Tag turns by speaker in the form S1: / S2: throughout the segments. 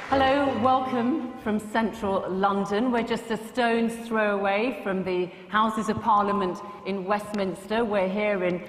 S1: Hello, welcome from central London. We're just a stone's throw away from the Houses of Parliament in Westminster. We're here in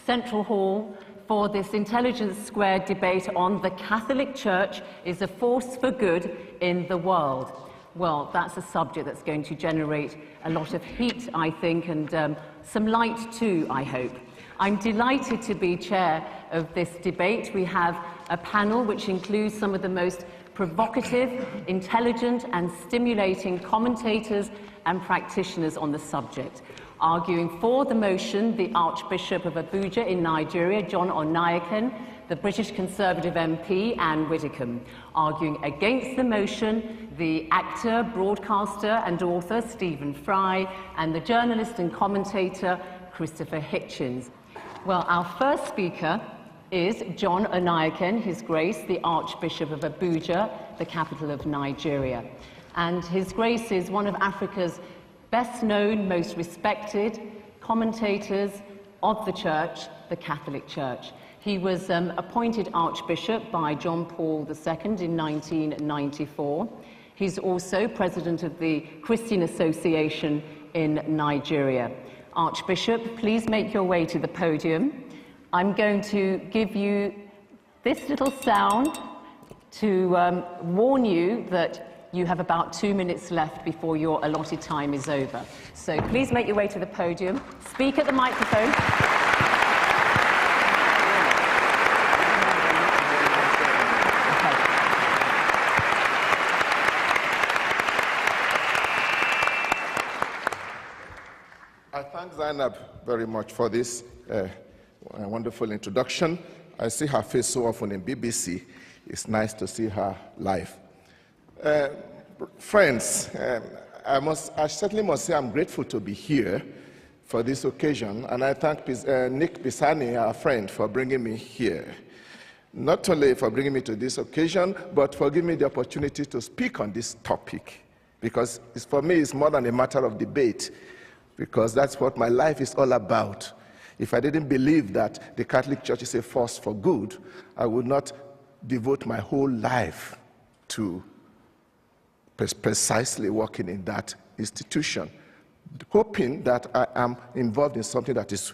S1: Central Hall for this Intelligence Squared debate on the Catholic Church is a force for good in the world. Well, that's a subject that's going to generate a lot of heat, I think, and some light too, I hope. I'm delighted to be chair of this debate. We have a panel which includes some of the most provocative, intelligent and stimulating commentators and practitioners on the subject. Arguing for the motion, the Archbishop of Abuja in Nigeria, John Onaiyeken, the British Conservative MP, Anne Widdecombe. Arguing against the motion, the actor, broadcaster and author, Stephen Fry, and the journalist and commentator, Christopher Hitchens. Well, our first speaker is John Onaiyeken, His Grace, the Archbishop of Abuja, the capital of Nigeria. And His Grace is one of Africa's best-known, most respected commentators of the Church, the Catholic Church. He was appointed Archbishop by John Paul II in 1994. He's also President of the Christian Association in Nigeria. Archbishop, please make your way to the podium. I'm going to give you this little sound to warn you that you have about 2 minutes left before your allotted time is over. So please make your way to the podium. Speak at the microphone.
S2: I thank Zainab very much for this a wonderful introduction. I see her face so often in BBC. It's nice to see her live. Friends, I certainly must say I'm grateful to be here for this occasion, and I thank Nick Pisani, our friend, for bringing me here. Not only for bringing me to this occasion, but for giving me the opportunity to speak on this topic, because for me it's more than a matter of debate, because that's what my life is all about. If I didn't believe that the Catholic Church is a force for good, I would not devote my whole life to precisely working in that institution, hoping that I am involved in something that is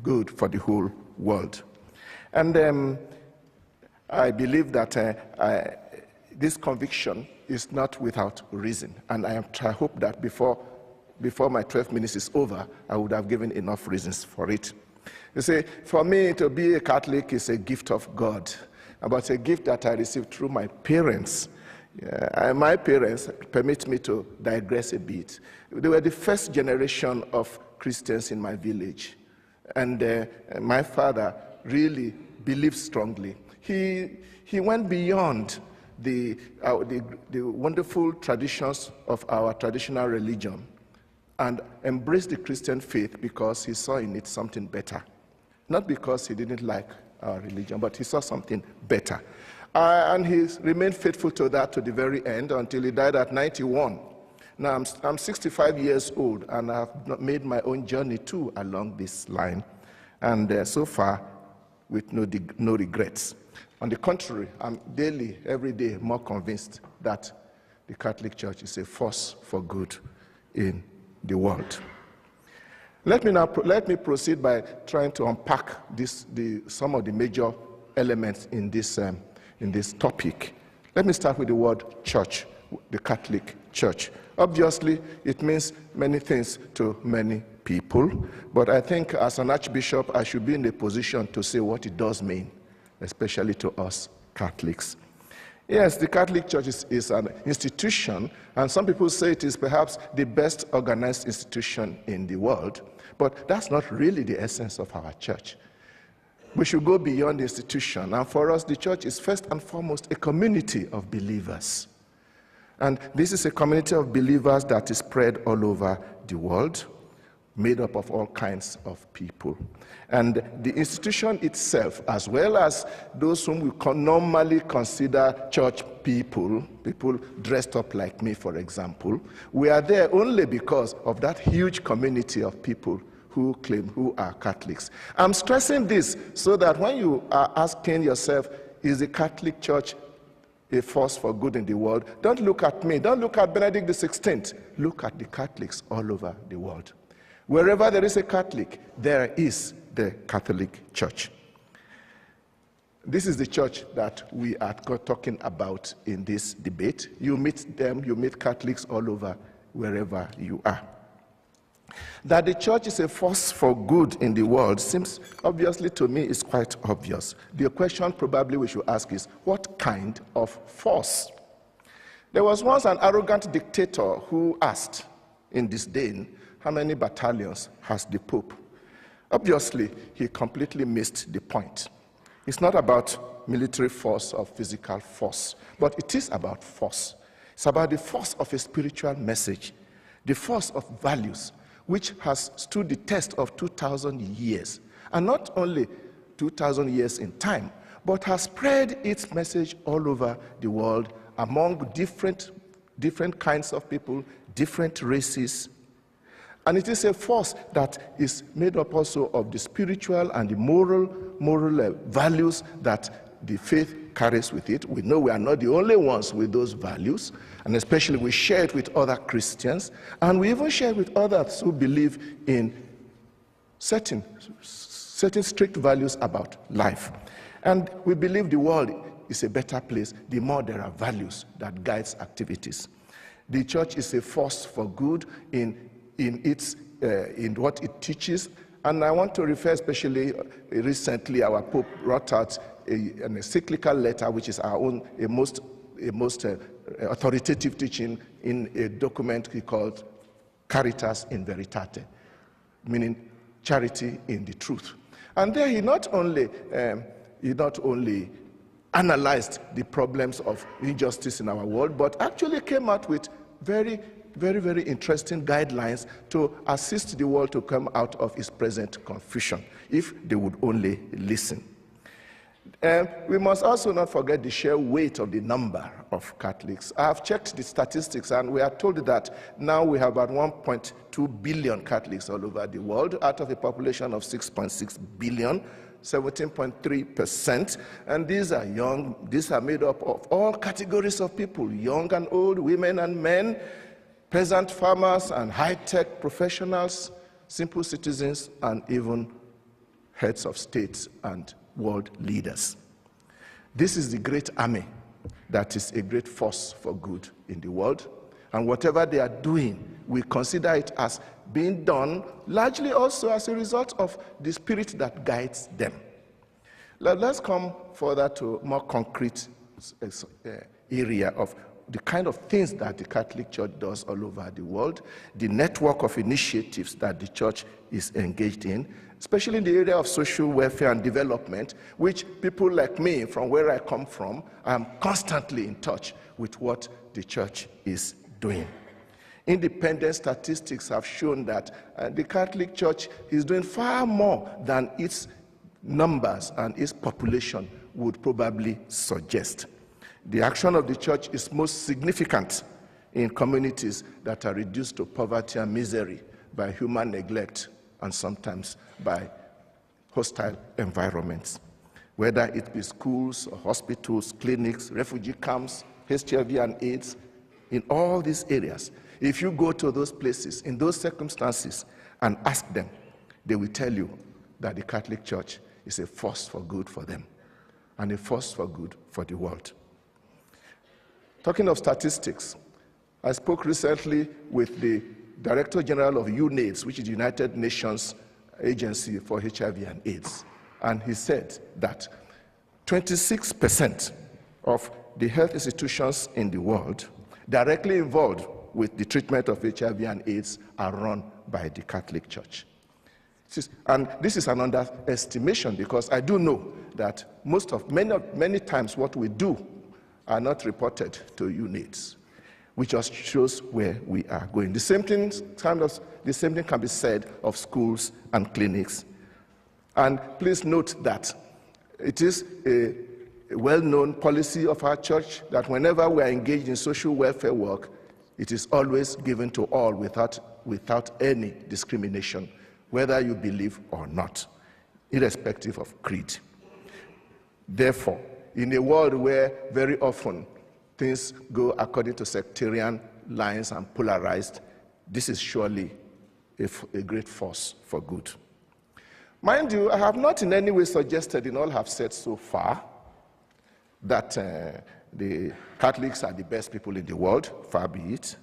S2: good for the whole world. And I believe that this conviction is not without reason, and I hope that before my 12 minutes is over, I would have given enough reasons for it. You see, for me, to be a Catholic is a gift of God, but a gift that I received through my parents. My parents, permit me to digress a bit, they were the first generation of Christians in my village. And my father really believed strongly. He went beyond the wonderful traditions of our traditional religion and embraced the Christian faith because he saw in it something better. Not because he didn't like our religion, but he saw something better. And he remained faithful to that to the very end until he died at 91. Now, I'm 65 years old, and I've made my own journey too along this line. And so far, with no regrets. On the contrary, I'm daily, every day, more convinced that the Catholic Church is a force for good in the world. Let me proceed by trying to unpack some of the major elements in this topic. Let me start with the word church, the Catholic Church. Obviously, it means many things to many people, but I think as an archbishop, I should be in a position to say what it does mean, especially to us Catholics. Yes, the Catholic Church is an institution, and some people say it is perhaps the best organized institution in the world, but that's not really the essence of our church. We should go beyond the institution, and for us, the church is first and foremost a community of believers. And this is a community of believers that is spread all over the world. made up of all kinds of people. And the institution itself, as well as those whom we normally consider church people, people dressed up like me, for example, we are there only because of that huge community of people who claim, who are Catholics. I'm stressing this so that when you are asking yourself, is the Catholic Church a force for good in the world? Don't look at me, don't look at Benedict XVI, look at the Catholics all over the world. Wherever there is a Catholic, there is the Catholic Church. This is the church that we are talking about in this debate. You meet them, you meet Catholics all over, wherever you are. That the church is a force for good in the world seems, obviously to me, is quite obvious. The question probably we should ask is, what kind of force? There was once an arrogant dictator who asked in disdain, how many battalions has the Pope? Obviously, he completely missed the point. It's not about military force or physical force, but it is about force. It's about the force of a spiritual message, the force of values, which has stood the test of 2,000 years. And not only 2,000 years in time, but has spread its message all over the world among different kinds of people, different races. And it is a force that is made up also of the spiritual and the moral values that the faith carries with it. We know we are not the only ones with those values, and especially we share it with other Christians, and we even share it with others who believe in certain strict values about life. And we believe the world is a better place the more there are values that guides activities. The church is a force for good in what it teaches. And I want to refer especially recently, our Pope wrote out an encyclical letter, which is our own, a most authoritative teaching in a document he called Caritas in Veritate, meaning charity in the truth. And there he not only analyzed the problems of injustice in our world, but actually came out with very interesting guidelines to assist the world to come out of its present confusion, if they would only listen. We must also not forget the sheer weight of the number of Catholics. I have checked the statistics, and we are told that now we have about 1.2 billion Catholics all over the world, out of a population of 6.6 billion, 17.3%. And these are young, these are made up of all categories of people, young and old, women and men, peasant farmers and high-tech professionals, simple citizens, and even heads of states and world leaders. This is the great army that is a great force for good in the world. And whatever they are doing, we consider it as being done largely also as a result of the spirit that guides them. Let's come further to a more concrete area of the kind of things that the Catholic Church does all over the world, the network of initiatives that the Church is engaged in, especially in the area of social welfare and development, which people like me, from where I come from, are constantly in touch with what the Church is doing. Independent statistics have shown that the Catholic Church is doing far more than its numbers and its population would probably suggest. The action of the Church is most significant in communities that are reduced to poverty and misery by human neglect and sometimes by hostile environments, whether it be schools, or hospitals, clinics, refugee camps, HIV and AIDS. In all these areas, if you go to those places, in those circumstances, and ask them, they will tell you that the Catholic Church is a force for good for them and a force for good for the world. Talking of statistics, I spoke recently with the Director General of UNAIDS, which is the United Nations Agency for HIV and AIDS, and he said that 26% of the health institutions in the world directly involved with the treatment of HIV and AIDS are run by the Catholic Church. And this is an underestimation, because I do know that many times what we do are not reported to UNAIDS, which just shows where we are going. The same thing kind of the same thing can be said of schools and clinics. And please note that it is a well-known policy of our church that whenever we are engaged in social welfare work, it is always given to all without any discrimination, whether you believe or not, irrespective of creed. Therefore, in a world where very often things go according to sectarian lines and polarized, this is surely a great force for good. Mind you, I have not in any way suggested in all I've said so far that the Catholics are the best people in the world, far be it.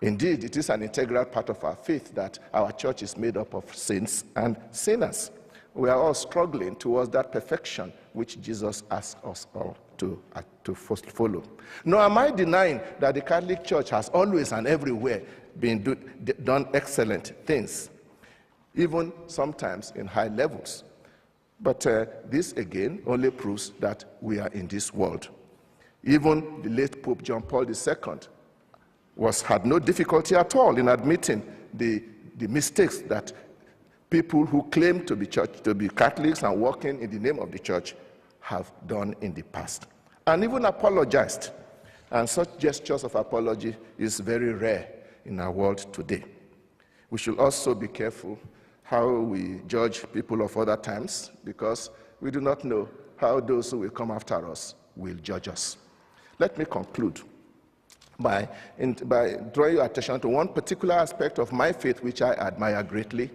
S2: Indeed, it is an integral part of our faith that our church is made up of saints and sinners. We are all struggling towards that perfection which Jesus asked us all to first follow. Nor am I denying that the Catholic Church has always and everywhere done excellent things, even sometimes in high levels. But this again only proves that we are in this world. Even the late Pope John Paul II had no difficulty at all in admitting the mistakes that people who claim to be Catholics and working in the name of the church have done in the past, and even apologized. And such gestures of apology is very rare in our world today. We should also be careful how we judge people of other times, because we do not know how those who will come after us will judge us. Let me conclude by drawing your attention to one particular aspect of my faith which I admire greatly.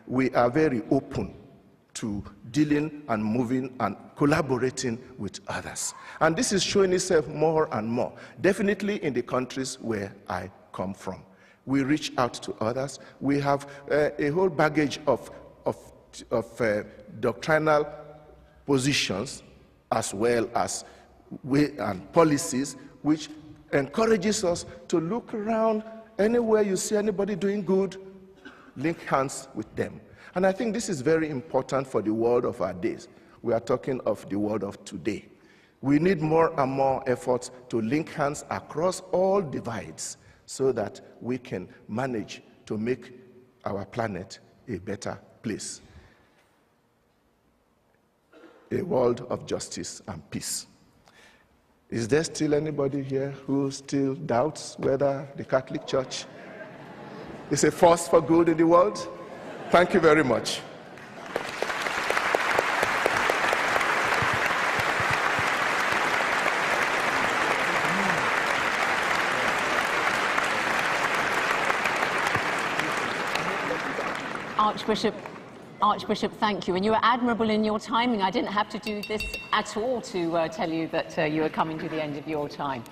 S2: We are very open to dealing and moving and collaborating with others. And this is showing itself more and more, definitely in the countries where I come from. We reach out to others. We have a whole baggage of doctrinal positions as well as and policies which encourages us to look around. Anywhere you see anybody doing good, link hands with them. And I think this is very important for the world of our days. We are talking of the world of today. We need more and more efforts to link hands across all divides so that we can manage to make our planet a better place. A world of justice and peace. Is there still anybody here who still doubts whether the Catholic Church is a force for good in the world? Thank you very much.
S1: Archbishop, thank you. And you were admirable in your timing. I didn't have to do this at all to tell you that you were coming to the end of your time.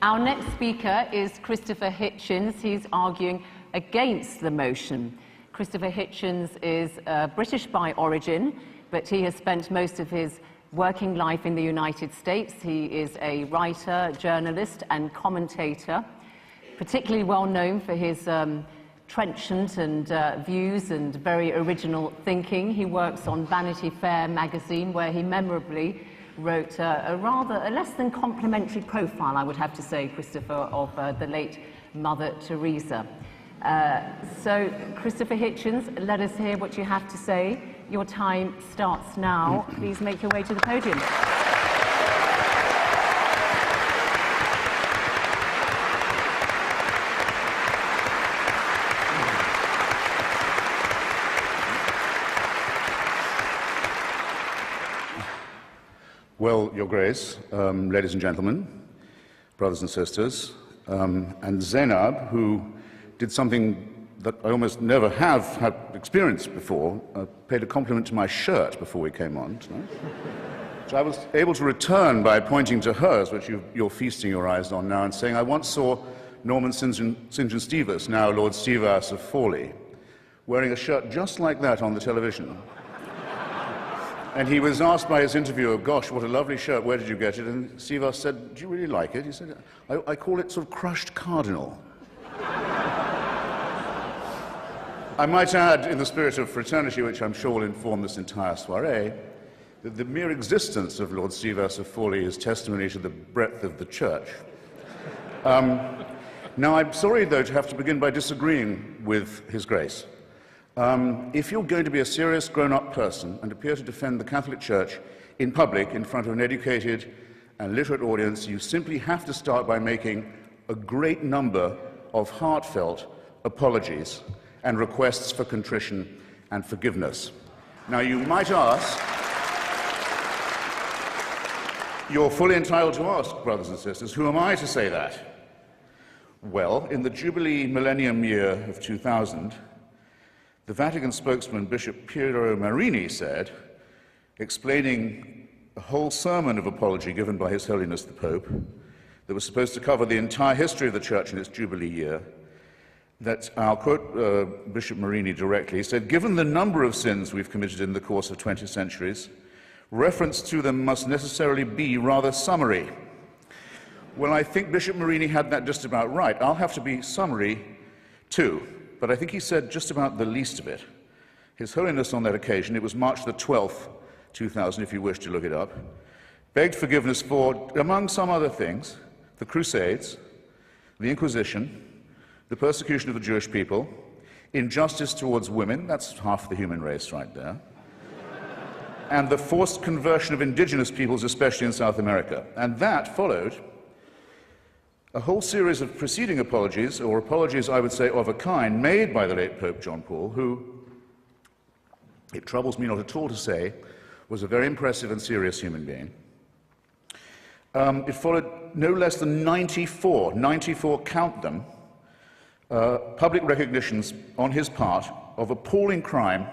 S1: Our next speaker is Christopher Hitchens. He's arguing against the motion. Christopher Hitchens is British by origin, but he has spent most of his working life in the United States. He is a writer, journalist, and commentator, particularly well known for his trenchant and views and very original thinking. He works on Vanity Fair magazine, where he memorably wrote a less than complimentary profile, I would have to say, Christopher, of the late Mother Teresa. So, Christopher Hitchens, let us hear what you have to say. Your time starts now. Please make your way to the podium.
S3: Well, Your Grace, ladies and gentlemen, brothers and sisters, and Zainab, who did something that I almost never have had experience before, paid a compliment to my shirt before we came on tonight, which I was able to return by pointing to hers, which you're feasting your eyes on now, and saying, I once saw Norman St. John Stevas, now Lord Stevas of Fawley, wearing a shirt just like that on the television. And he was asked by his interviewer, gosh, what a lovely shirt, where did you get it? And Stevas said, do you really like it? He said, I call it sort of crushed cardinal. I might add, in the spirit of fraternity, which I'm sure will inform this entire soiree, that the mere existence of Lord Stevas of Fawley is testimony to the breadth of the church. Now, I'm sorry, though, to have to begin by disagreeing with His grace. If you're going to be a serious grown-up person and appear to defend the Catholic Church in public in front of an educated and literate audience, you simply have to start by making a great number of heartfelt apologies and requests for contrition and forgiveness. Now, you might ask, you're fully entitled to ask, brothers and sisters, who am I to say that? Well, in the Jubilee Millennium year of 2000, the Vatican spokesman, Bishop Piero Marini, said, explaining a whole sermon of apology given by His Holiness the Pope, that was supposed to cover the entire history of the Church in its Jubilee year, that, I'll quote Bishop Marini directly, he said, "Given the number of sins we've committed in the course of 20 centuries, reference to them must necessarily be rather summary." Well, I think Bishop Marini had that just about right. I'll have to be summary too, but I think he said just about the least of it. His Holiness on that occasion, it was March the 12th, 2000, if you wish to look it up, begged forgiveness for, among some other things, the Crusades, the Inquisition, the persecution of the Jewish people, injustice towards women, that's half the human race right there, and the forced conversion of indigenous peoples, especially in South America. And that followed a whole series of preceding apologies, or apologies, I would say, of a kind, made by the late Pope John Paul, who, it troubles me not at all to say, was a very impressive and serious human being. It followed no less than 94, count them, public recognitions on his part of appalling crime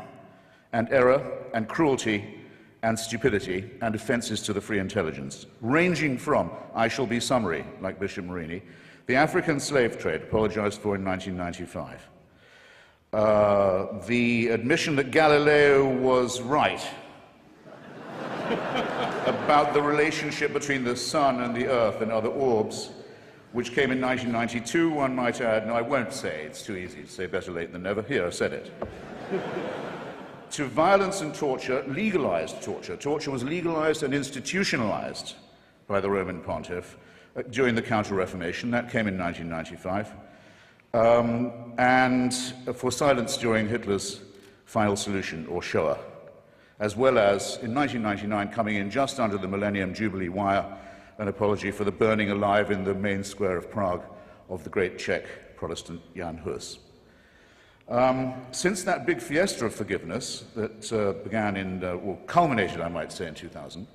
S3: and error and cruelty and stupidity and offences to the free intelligence, ranging from, I shall be summary, like Bishop Marini, the African slave trade, apologized for in 1995, the admission that Galileo was right about the relationship between the sun and the earth and other orbs, which came in 1992, one might add. No, I won't say, it's too easy to say better late than never. Here, I said it. To violence and torture, legalized torture. Torture was legalized and institutionalized by the Roman pontiff during the Counter-Reformation. That came in 1995. And for silence during Hitler's final solution, or Shoah, as well as, in 1999, coming in just under the Millennium Jubilee wire, an apology for the burning alive in the main square of Prague of the great Czech Protestant Jan Hus. Since that big fiesta of forgiveness that began in, or culminated, I might say, in 2000,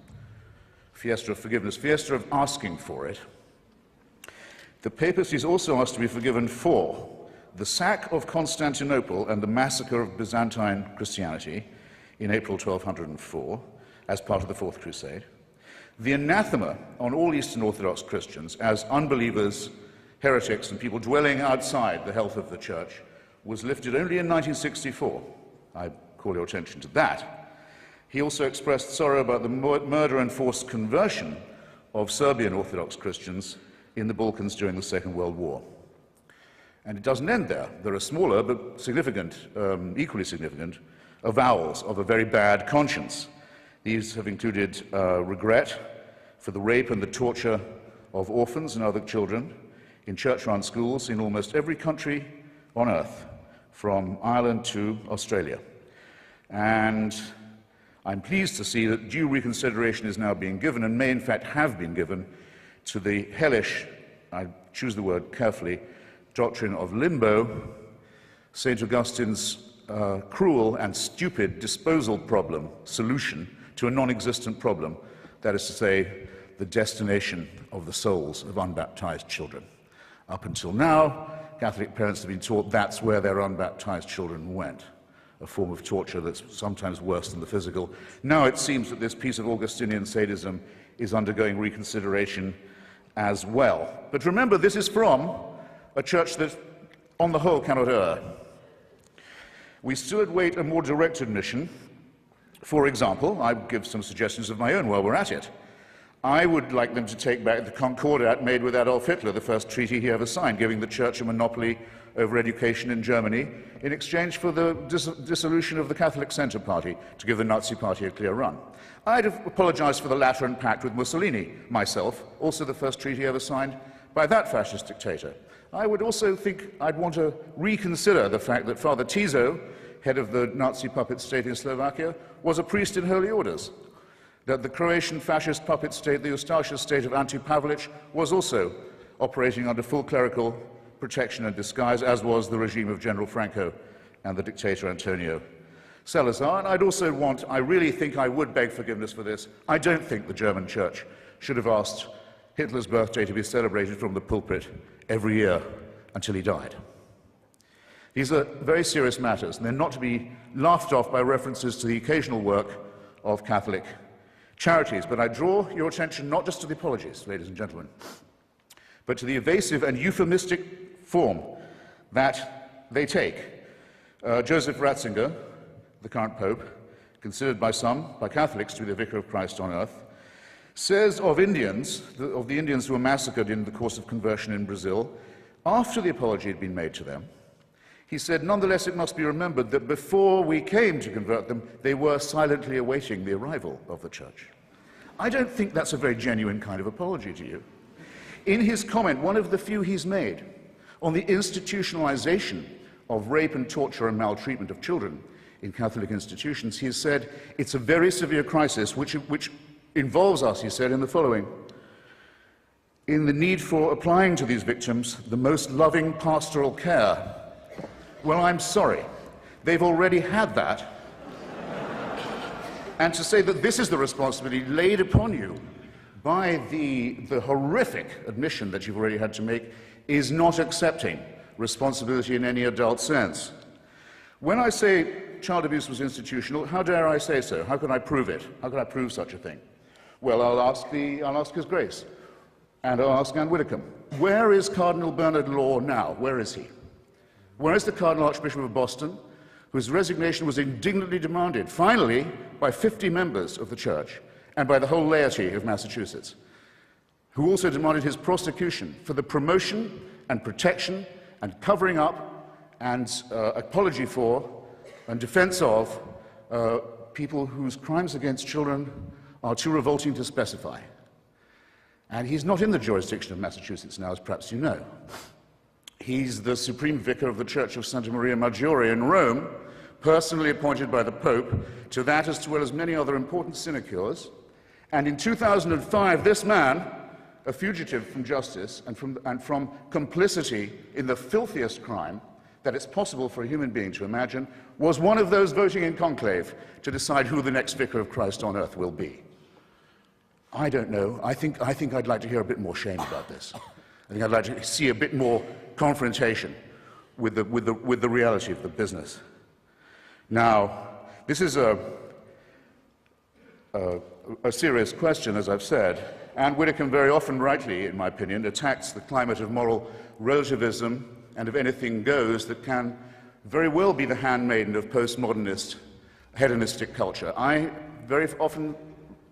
S3: fiesta of forgiveness, fiesta of asking for it, the papacy is also asked to be forgiven for the sack of Constantinople and the massacre of Byzantine Christianity in April 1204 as part of the Fourth Crusade, the anathema on all Eastern Orthodox Christians as unbelievers, heretics, and people dwelling outside the health of the Church was lifted only in 1964. I call your attention to that. He also expressed sorrow about the murder and forced conversion of Serbian Orthodox Christians in the Balkans during the Second World War. And it doesn't end there. There are smaller but significant, equally significant, avowals of a very bad conscience. These have included regret for the rape and the torture of orphans and other children in church-run schools in almost every country on earth, from Ireland to Australia. And I'm pleased to see that due reconsideration is now being given, and may in fact have been given, to the hellish, I choose the word carefully, doctrine of limbo, St. Augustine's cruel and stupid disposal problem solution to a non-existent problem, that is to say, the destination of the souls of unbaptized children. Up until now, Catholic parents have been taught that's where their unbaptized children went, a form of torture that's sometimes worse than the physical. Now it seems that this piece of Augustinian sadism is undergoing reconsideration as well. But remember, this is from a church that, on the whole, cannot err. We still await a more direct admission. For example, I give some suggestions of my own while we're at it. I would like them to take back the Concordat made with Adolf Hitler, the first treaty he ever signed, giving the Church a monopoly over education in Germany in exchange for the dissolution of the Catholic Centre Party to give the Nazi Party a clear run. I'd have apologized for the Lateran Pact with Mussolini myself, also the first treaty ever signed by that fascist dictator. I would also think I'd want to reconsider the fact that Father Tiso, head of the Nazi puppet state in Slovakia, was a priest in holy orders, that the Croatian fascist puppet state, the Ustaša state of Ante Pavelić, was also operating under full clerical protection and disguise, as was the regime of General Franco and the dictator Antonio Salazar. And I really think I would beg forgiveness for this. I don't think the German church should have asked Hitler's birthday to be celebrated from the pulpit every year until he died. These are very serious matters, and they're not to be laughed off by references to the occasional work of Catholic charities. But I draw your attention not just to the apologies, ladies and gentlemen, but to the evasive and euphemistic form that they take. Joseph Ratzinger, the current Pope, considered by some, by Catholics, to be the Vicar of Christ on earth, says of Indians, of the Indians who were massacred in the course of conversion in Brazil, after the apology had been made to them, he said, nonetheless, it must be remembered that before we came to convert them, they were silently awaiting the arrival of the church. I don't think that's a very genuine kind of apology to you. In his comment, one of the few he's made, on the institutionalization of rape and torture and maltreatment of children in Catholic institutions, he has said, it's a very severe crisis which involves us, he said, in the following: in the need for applying to these victims the most loving pastoral care. Well, I'm sorry, they've already had that. And to say that this is the responsibility laid upon you by the horrific admission that you've already had to make is not accepting responsibility in any adult sense. When I say child abuse was institutional, how dare I say so? How can I prove it? How can I prove such a thing? Well, I'll ask His Grace, and I'll ask Anne Widdecombe. Where is Cardinal Bernard Law now? Where is he? Where is the Cardinal Archbishop of Boston, whose resignation was indignantly demanded, finally, by 50 members of the Church and by the whole laity of Massachusetts, who also demanded his prosecution for the promotion and protection and covering up and apology for and defense of people whose crimes against children are too revolting to specify. And he's not in the jurisdiction of Massachusetts now, as perhaps you know. He's the Supreme Vicar of the Church of Santa Maria Maggiore in Rome, personally appointed by the Pope to that as well as many other important sinecures. And in 2005, this man, a fugitive from justice and from complicity in the filthiest crime that it's possible for a human being to imagine, was one of those voting in conclave to decide who the next Vicar of Christ on earth will be. I don't know. I think I'd like to hear a bit more shame about this. I think I'd like to see a bit more confrontation with the reality of the business. Now, this is a serious question, as I've said, and Widdecombe very often, rightly, in my opinion, attacks the climate of moral relativism and of anything goes that can very well be the handmaiden of postmodernist, hedonistic culture. I very often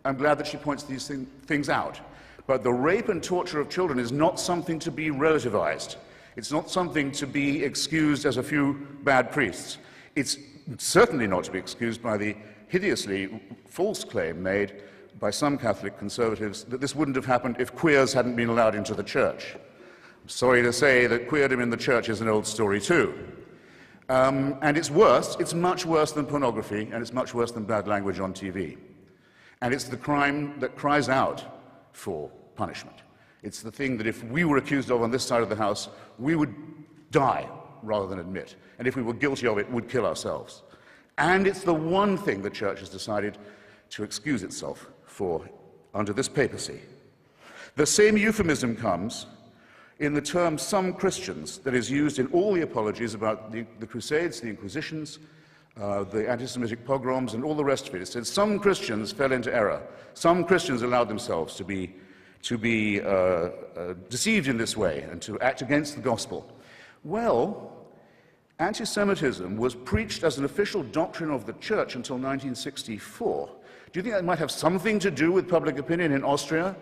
S3: am glad that she points these things out. But the rape and torture of children is not something to be relativized. It's not something to be excused as a few bad priests. It's certainly not to be excused by the hideously false claim made by some Catholic conservatives that this wouldn't have happened if queers hadn't been allowed into the church. I'm sorry to say that queerdom in the church is an old story too. And it's worse, it's much worse than pornography, and it's much worse than bad language on TV. And it's the crime that cries out for punishment. It's the thing that if we were accused of on this side of the house, we would die rather than admit. And if we were guilty of it, would kill ourselves. And it's the one thing the Church has decided to excuse itself for under this papacy. The same euphemism comes in the term some Christians that is used in all the apologies about the Crusades, the Inquisitions, the anti-Semitic pogroms, and all the rest of it. It says some Christians fell into error. Some Christians allowed themselves to be deceived in this way and to act against the gospel. Well, anti-Semitism was preached as an official doctrine of the church until 1964. Do you think that might have something to do with public opinion in Austria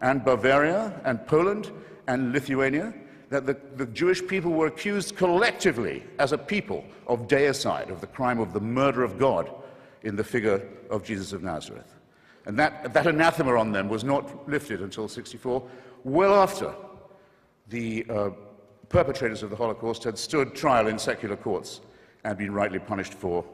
S3: and Bavaria and Poland and Lithuania? That the Jewish people were accused collectively as a people of deicide, of the crime of the murder of God in the figure of Jesus of Nazareth. And that anathema on them was not lifted until 1964, well after the perpetrators of the Holocaust had stood trial in secular courts and been rightly punished for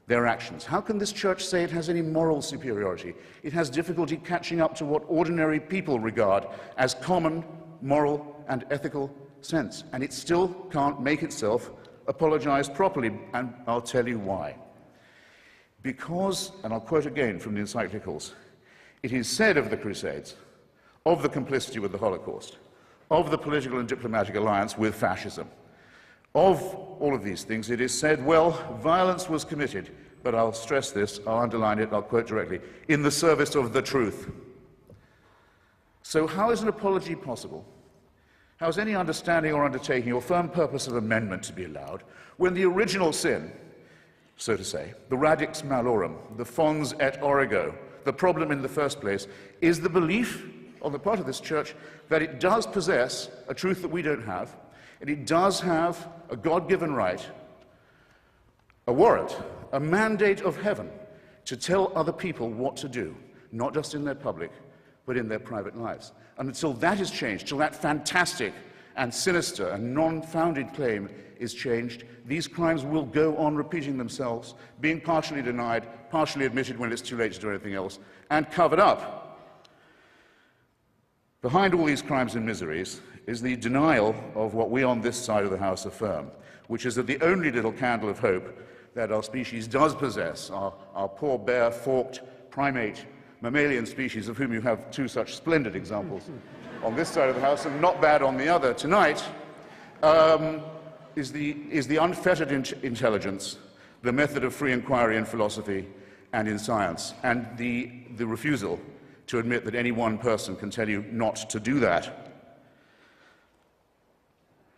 S3: their actions. How can this church say it has any moral superiority? It has difficulty catching up to what ordinary people regard as common moral and ethical sense, and it still can't make itself apologize properly, and I'll tell you why. Because, and I'll quote again from the encyclicals, it is said of the Crusades, of the complicity with the Holocaust, of the political and diplomatic alliance with fascism, of all of these things, it is said, well, violence was committed, but I'll stress this, I'll underline it, I'll quote directly, in the service of the truth. So how is an apology possible? How is any understanding or undertaking or firm purpose of amendment to be allowed when the original sin, so to say, the radix malorum, the fons et origo, the problem in the first place, is the belief on the part of this church that it does possess a truth that we don't have, and it does have a God-given right, a warrant, a mandate of heaven to tell other people what to do, not just in their public, but in their private lives. And until that is changed, till that fantastic and sinister and non-founded claim is changed, these crimes will go on repeating themselves, being partially denied, partially admitted when it's too late to do anything else, and covered up. Behind all these crimes and miseries is the denial of what we on this side of the House affirm, which is that the only little candle of hope that our species does possess, our poor, bare, forked, primate, mammalian species, of whom you have two such splendid examples on this side of the House and not bad on the other tonight, is the unfettered intelligence, the method of free inquiry in philosophy and in science, and the refusal to admit that any one person can tell you not to do that.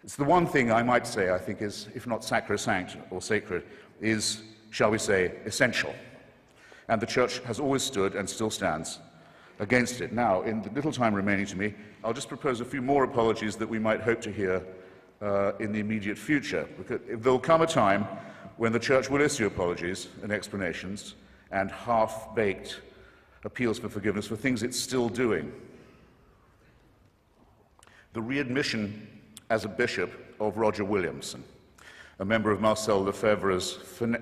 S3: It's the one thing I might say, I think, is, if not sacrosanct or sacred, is, shall we say, essential. And the Church has always stood and still stands against it. Now, in the little time remaining to me, I'll just propose a few more apologies that we might hope to hear in the immediate future. Because there'll come a time when the Church will issue apologies and explanations and half-baked appeals for forgiveness for things it's still doing. The readmission as a bishop of Roger Williamson, a member of Marcel Lefebvre's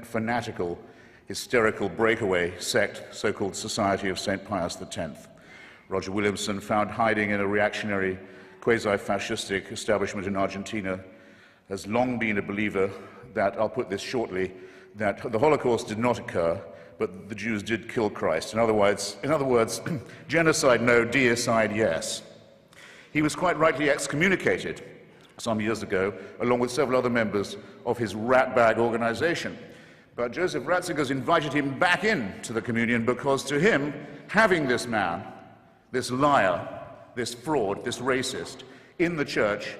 S3: fanatical, hysterical breakaway sect, so-called Society of St. Pius X. Roger Williamson, found hiding in a reactionary, quasi-fascistic establishment in Argentina, has long been a believer that, I'll put this shortly, that the Holocaust did not occur, but the Jews did kill Christ. In other words, genocide no, deicide yes. He was quite rightly excommunicated some years ago, along with several other members of his ratbag organization. But Joseph Ratzinger's invited him back into the communion because to him, having this man, this liar, this fraud, this racist, in the church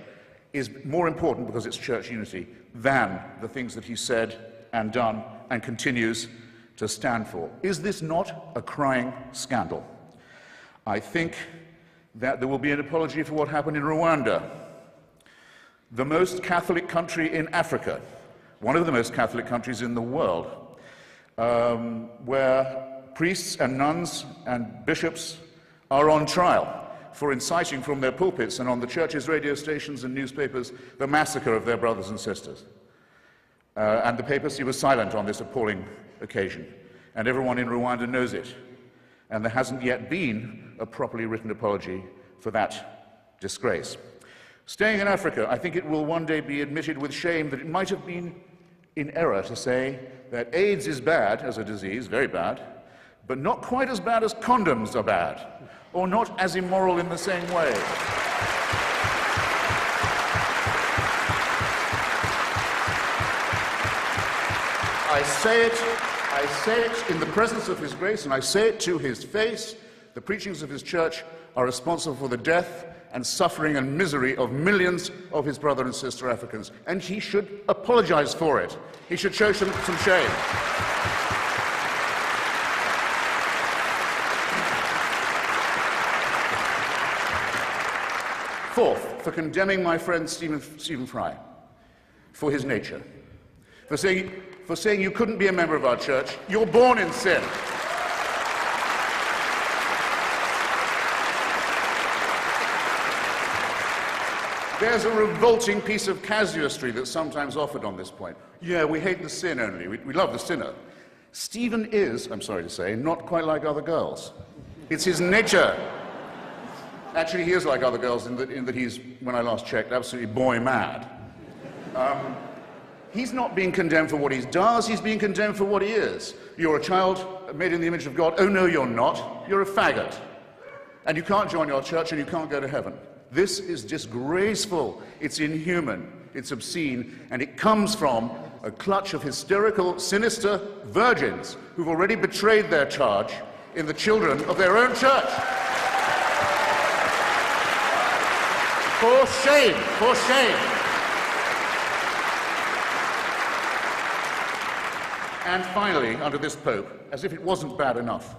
S3: is more important because it's church unity than the things that he said and done and continues to stand for. Is this not a crying scandal? I think that there will be an apology for what happened in Rwanda, the most Catholic country in Africa, one of the most Catholic countries in the world, where priests and nuns and bishops are on trial for inciting from their pulpits and on the church's radio stations and newspapers the massacre of their brothers and sisters. And the papacy was silent on this appalling occasion, and everyone in Rwanda knows it. And there hasn't yet been a properly written apology for that disgrace. Staying in Africa, I think it will one day be admitted with shame that it might have been in error to say that AIDS is bad as a disease, very bad, but not quite as bad as condoms are bad, or not as immoral in the same way. I say it in the presence of His grace, and I say it to His face. The preachings of His church are responsible for the death and suffering and misery of millions of his brother and sister Africans, and he should apologize for it. He should show some shame. Fourth, for condemning my friend Stephen Fry for his nature, for saying you couldn't be a member of our church. You're born in sin. There's a revolting piece of casuistry that's sometimes offered on this point. Yeah, we hate the sin only. We love the sinner. Stephen is, I'm sorry to say, not quite like other girls. It's his nature. Actually, he is like other girls in that he's, when I last checked, absolutely boy mad. He's not being condemned for what he does, he's being condemned for what he is. You're a child made in the image of God. Oh, no, you're not. You're a faggot. And you can't join your church and you can't go to heaven. This is disgraceful. It's inhuman. It's obscene. And it comes from a clutch of hysterical, sinister virgins who've already betrayed their charge in the children of their own church. For shame, for shame. And finally, under this Pope, as if it wasn't bad enough,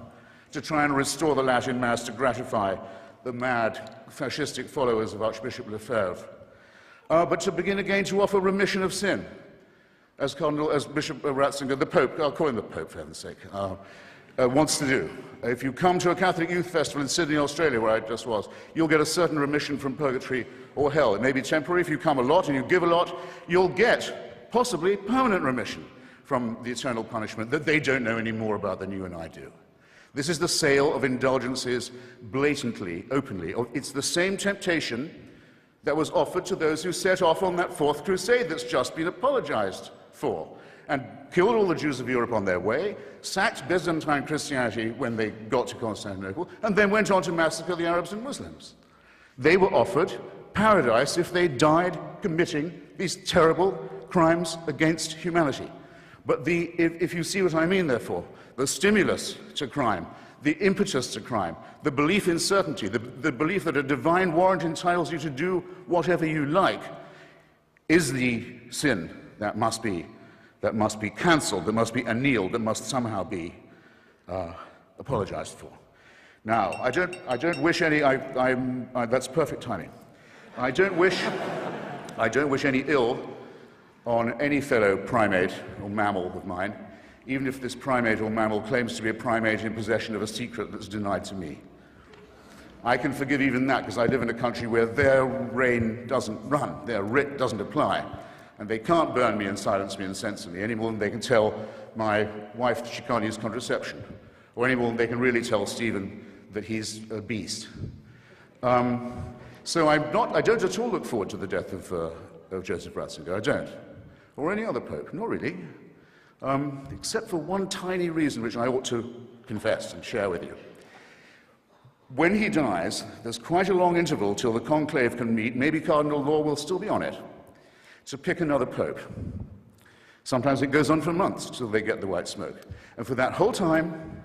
S3: to try and restore the Latin Mass to gratify the mad, fascistic followers of Archbishop Lefebvre, but to begin again to offer remission of sin, as Bishop Ratzinger, the Pope, I'll call him the Pope for heaven's sake, wants to do. If you come to a Catholic youth festival in Sydney, Australia, where I just was, you'll get a certain remission from purgatory or hell. It may be temporary. If you come a lot and you give a lot, you'll get possibly permanent remission from the eternal punishment that they don't know any more about than you and I do. This is the sale of indulgences blatantly, openly. It's the same temptation that was offered to those who set off on that fourth crusade that's just been apologized for, and killed all the Jews of Europe on their way, sacked Byzantine Christianity when they got to Constantinople, and then went on to massacre the Arabs and Muslims. They were offered paradise if they died committing these terrible crimes against humanity. But if you see what I mean, therefore, the stimulus to crime, the impetus to crime, the belief in certainty, the belief that a divine warrant entitles you to do whatever you like, is the sin that must be cancelled, that must be annealed, that must somehow be apologized for. Now, I don't wish any. That's perfect timing. I don't wish any ill on any fellow primate or mammal of mine, even if this primate or mammal claims to be a primate in possession of a secret that's denied to me. I can forgive even that, because I live in a country where their reign doesn't run, their writ doesn't apply, and they can't burn me and silence me and censor me any more than they can tell my wife that she can't use contraception, or any more than they can really tell Stephen that he's a beast. So I don't at all look forward to the death of Joseph Ratzinger. I don't. Or any other pope, not really, except for one tiny reason which I ought to confess and share with you. When he dies, there's quite a long interval till the conclave can meet. Maybe Cardinal Law will still be on it, to pick another pope. Sometimes it goes on for months till they get the white smoke. And for that whole time,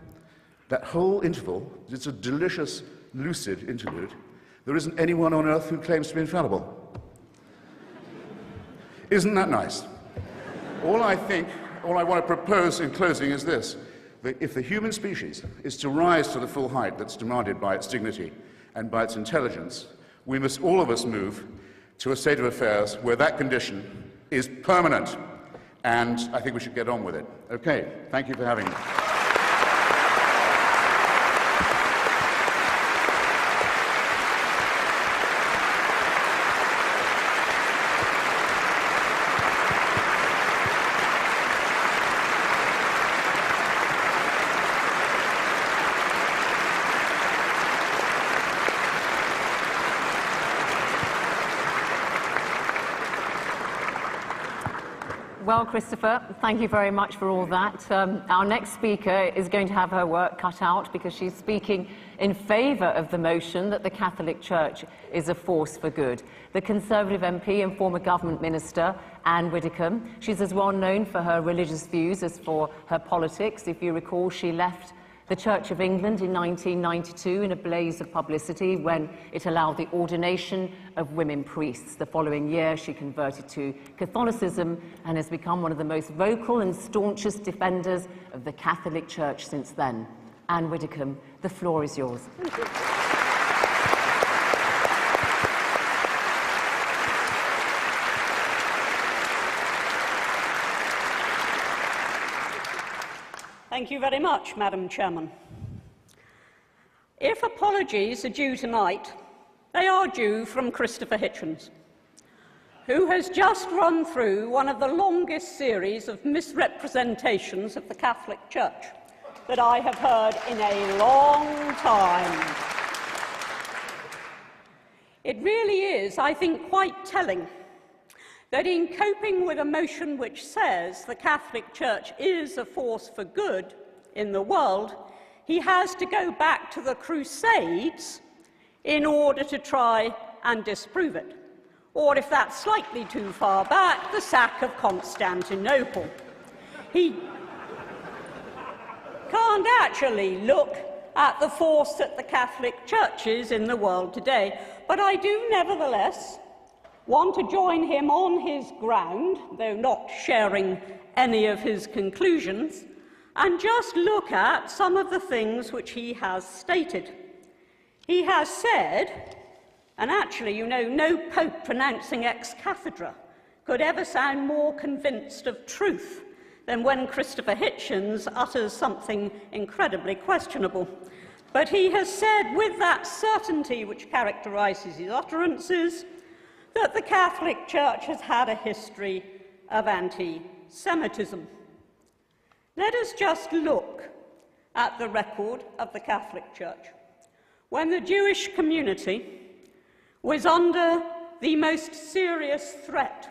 S3: that whole interval, it's a delicious, lucid interlude, there isn't anyone on earth who claims to be infallible. Isn't that nice? All I want to propose in closing is this, that if the human species is to rise to the full height that's demanded by its dignity and by its intelligence, we must all of us move to a state of affairs where that condition is permanent. And I think we should get on with it. Okay, thank you for having me.
S1: Well, Christopher, thank you very much for all that. Our next speaker is going to have her work cut out because she's speaking in favour of the motion that the Catholic Church is a force for good. The Conservative MP and former government minister, Anne Widdecombe, she's as well known for her religious views as for her politics. If you recall, she left the Church of England in 1992 in a blaze of publicity when it allowed the ordination of women priests. The following year, she converted to Catholicism and has become one of the most vocal and staunchest defenders of the Catholic Church since then. Anne Widdecombe, the floor is yours. Thank you.
S4: Thank you very much, Madam Chairman. If apologies are due tonight, they are due from Christopher Hitchens. who has just run through one of the longest series of misrepresentations of the Catholic Church that I have heard in a long time. It really is, I think, quite telling that in coping with a motion which says the Catholic Church is a force for good in the world, he has to go back to the Crusades in order to try and disprove it. Or, if that's slightly too far back, the sack of Constantinople. He can't actually look at the force that the Catholic Church is in the world today, but I do nevertheless want to join him on his ground, though not sharing any of his conclusions, and just look at some of the things which he has stated. He has said, and actually, you know, no pope pronouncing ex cathedra could ever sound more convinced of truth than when Christopher Hitchens utters something incredibly questionable. But he has said, with that certainty which characterises his utterances, that the Catholic Church has had a history of anti-Semitism. Let us just look at the record of the Catholic Church. When the Jewish community was under the most serious threat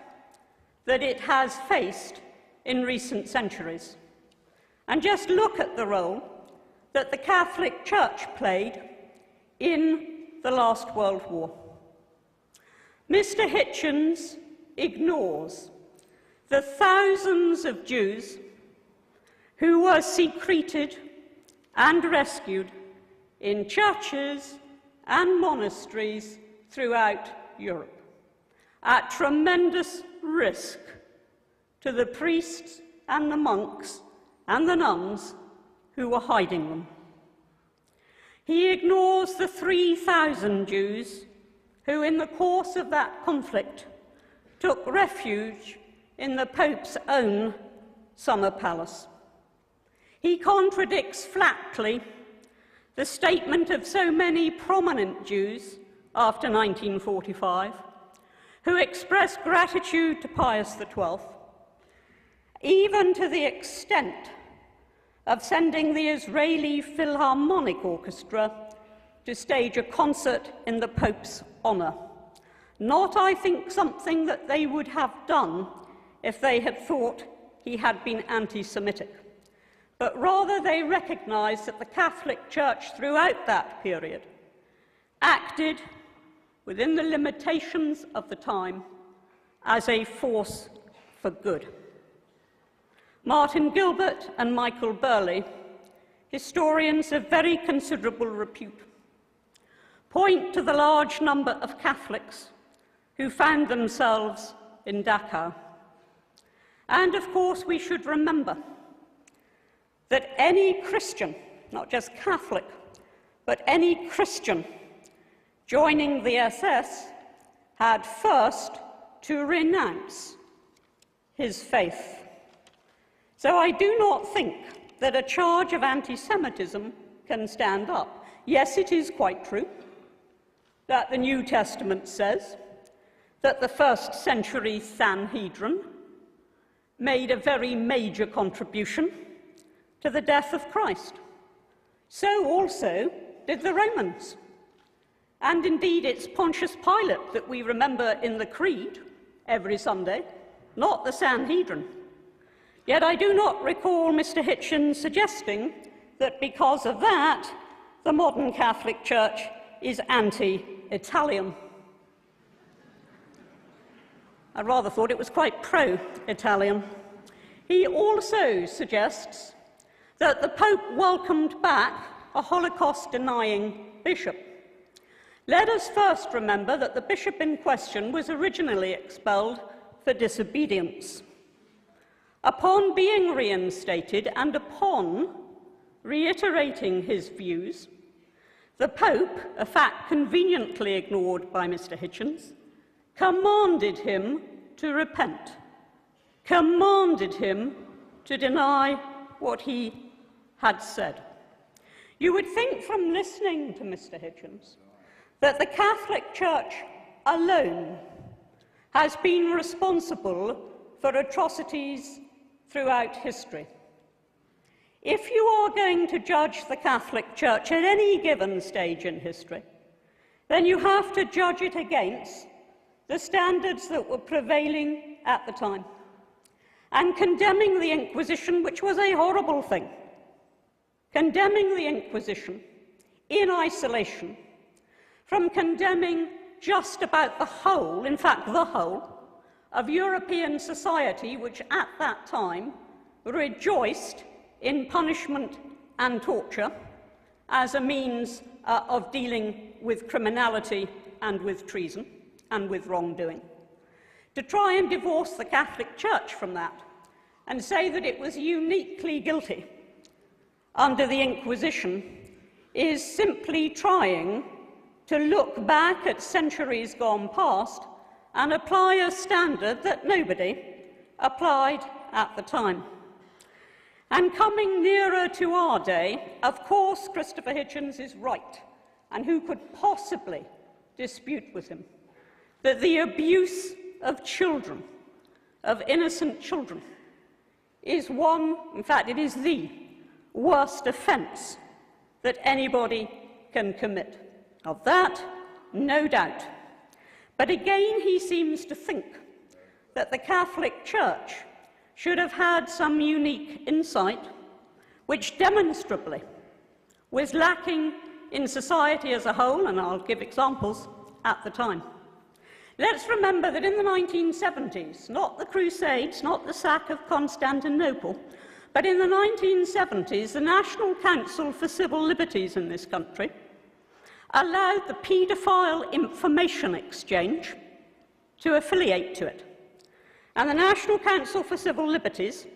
S4: that it has faced in recent centuries. And just look at the role that the Catholic Church played in the last World War. Mr. Hitchens ignores the thousands of Jews who were secreted and rescued in churches and monasteries throughout Europe, at tremendous risk to the priests and the monks and the nuns who were hiding them. He ignores the 3,000 Jews who, in the course of that conflict, took refuge in the Pope's own summer palace. He contradicts flatly the statement of so many prominent Jews after 1945, who expressed gratitude to Pius XII, even to the extent of sending the Israeli Philharmonic Orchestra to stage a concert in the Pope's honour. Not, I think, something that they would have done if they had thought he had been anti-Semitic, but rather they recognised that the Catholic Church throughout that period acted within the limitations of the time as a force for good. Martin Gilbert and Michael Burley, historians of very considerable repute, point to the large number of Catholics who found themselves in Dachau. And of course, we should remember that any Christian, not just Catholic, but any Christian joining the SS had first to renounce his faith. So I do not think that a charge of anti-Semitism can stand up. Yes, it is quite true that the New Testament says that the first century Sanhedrin made a very major contribution to the death of Christ. So also did the Romans. And indeed, it's Pontius Pilate that we remember in the Creed every Sunday, not the Sanhedrin. Yet I do not recall Mr. Hitchens suggesting that because of that, the modern Catholic Church is anti-Italian. I rather thought it was quite pro-Italian. He also suggests that the Pope welcomed back a Holocaust-denying bishop. Let us first remember that the bishop in question was originally expelled for disobedience. Upon being reinstated and upon reiterating his views, the Pope, a fact conveniently ignored by Mr. Hitchens, commanded him to repent, commanded him to deny what he had said. You would think from listening to Mr. Hitchens that the Catholic Church alone has been responsible for atrocities throughout history. If you are going to judge the Catholic Church at any given stage in history, then you have to judge it against the standards that were prevailing at the time. And condemning the Inquisition, which was a horrible thing, condemning the Inquisition in isolation from condemning just about the whole, in fact the whole, of European society, which at that time rejoiced in punishment and torture as a means of dealing with criminality and with treason and with wrongdoing. To try and divorce the Catholic Church from that and say that it was uniquely guilty under the Inquisition is simply trying to look back at centuries gone past and apply a standard that nobody applied at the time. And coming nearer to our day, of course, Christopher Hitchens is right, and who could possibly dispute with him, that the abuse of children, of innocent children, is one, in fact, it is the worst offence that anybody can commit. Of that, no doubt. But again, he seems to think that the Catholic Church should have had some unique insight, which demonstrably was lacking in society as a whole, and I'll give examples at the time. Let's remember that in the 1970s, not the Crusades, not the sack of Constantinople, but in the 1970s, the National Council for Civil Liberties in this country allowed the paedophile information exchange to affiliate to it. And the National Council for Civil Liberties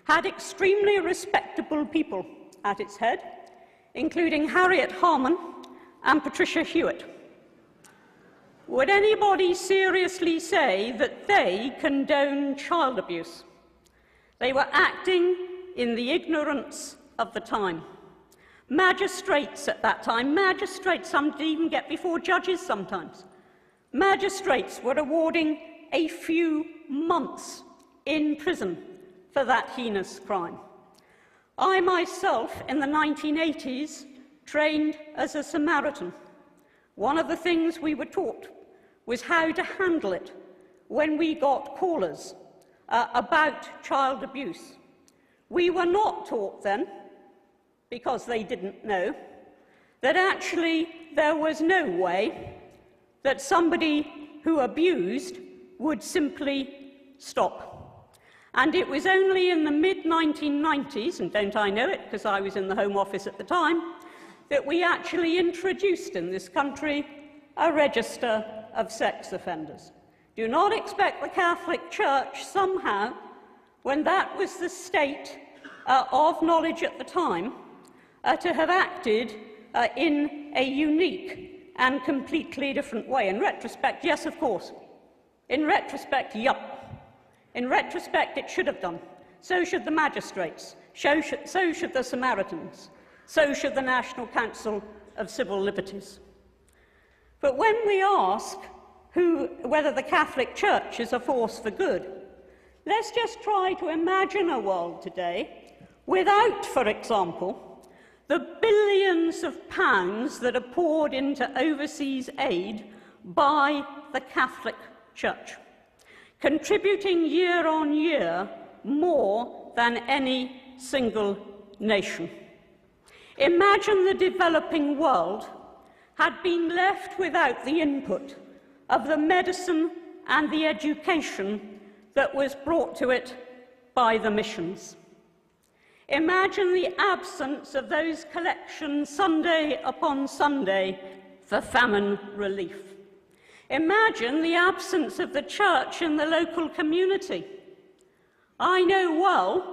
S4: had extremely respectable people at its head, including Harriet Harman and Patricia Hewitt. Would anybody seriously say that they condoned child abuse? They were acting in the ignorance of the time. Magistrates at that time, magistrates, some didn't even get before judges sometimes, magistrates were awarding a few months in prison for that heinous crime. I myself, in the 1980s, trained as a Samaritan. One of the things we were taught was how to handle it when we got callers about child abuse. We were not taught then, because they didn't know, that actually there was no way that somebody who abused would simply stop. And it was only in the mid-1990s, and don't I know it because I was in the Home Office at the time, that we actually introduced in this country a register of sex offenders. Do not expect the Catholic Church somehow, when that was the state of knowledge at the time, to have acted in a unique and completely different way. In retrospect, yes, of course. In retrospect, yup. In retrospect, it should have done. So should the magistrates. So should the Samaritans. So should the National Council of Civil Liberties. But when we ask whether the Catholic Church is a force for good, let's just try to imagine a world today without, for example, the billions of pounds that are poured into overseas aid by the Catholic Church, contributing year on year more than any single nation. Imagine the developing world had been left without the input of the medicine and the education that was brought to it by the missions. Imagine the absence of those collections Sunday upon Sunday for famine relief. Imagine the absence of the church in the local community. I know well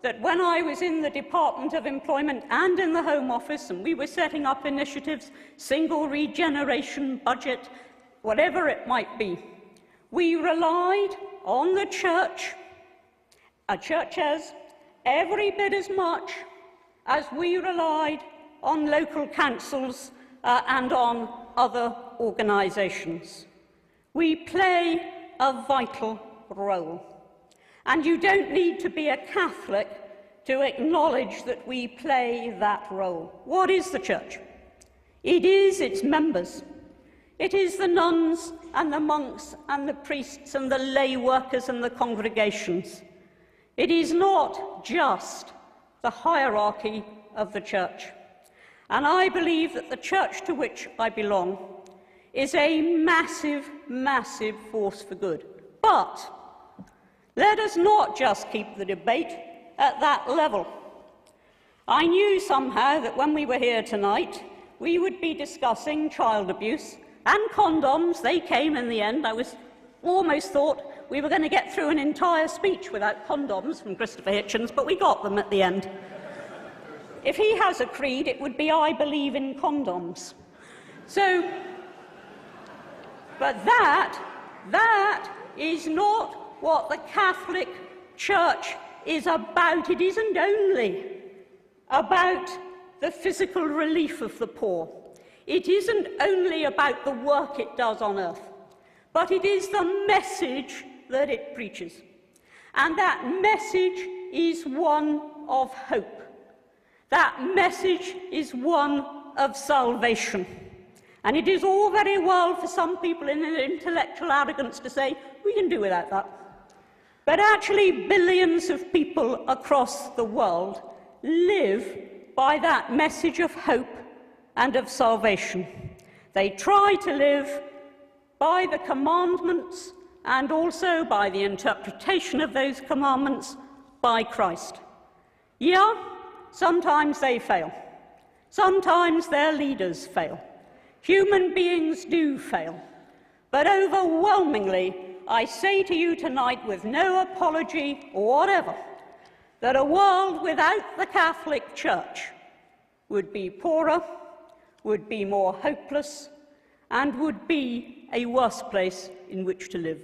S4: that when I was in the Department of Employment and in the Home Office, and we were setting up initiatives, single regeneration budget, whatever it might be, we relied on the church, churches, every bit as much as we relied on local councils and on other organisations. We play a vital role. And you don't need to be a Catholic to acknowledge that we play that role. What is the Church? It is its members. It is the nuns and the monks and the priests and the lay workers and the congregations. It is not just the hierarchy of the Church. And I believe that the Church to which I belong is a massive, massive force for good. But let us not just keep the debate at that level. I knew somehow that when we were here tonight, we would be discussing child abuse and condoms. They came in the end. I almost thought we were going to get through an entire speech without condoms from Christopher Hitchens, but we got them at the end. If he has a creed, it would be, I believe in condoms. So, but that is not what the Catholic Church is about. It isn't only about the physical relief of the poor. It isn't only about the work it does on earth, but it is the message that it preaches. And that message is one of hope. That message is one of salvation. And it is all very well for some people in their intellectual arrogance to say, we can do without that. But actually, billions of people across the world live by that message of hope and of salvation. They try to live by the commandments and also by the interpretation of those commandments by Christ. Yeah, sometimes they fail. Sometimes their leaders fail. Human beings do fail. But overwhelmingly, I say to you tonight with no apology or whatever, that a world without the Catholic Church would be poorer, would be more hopeless, and would be a worse place in which to live.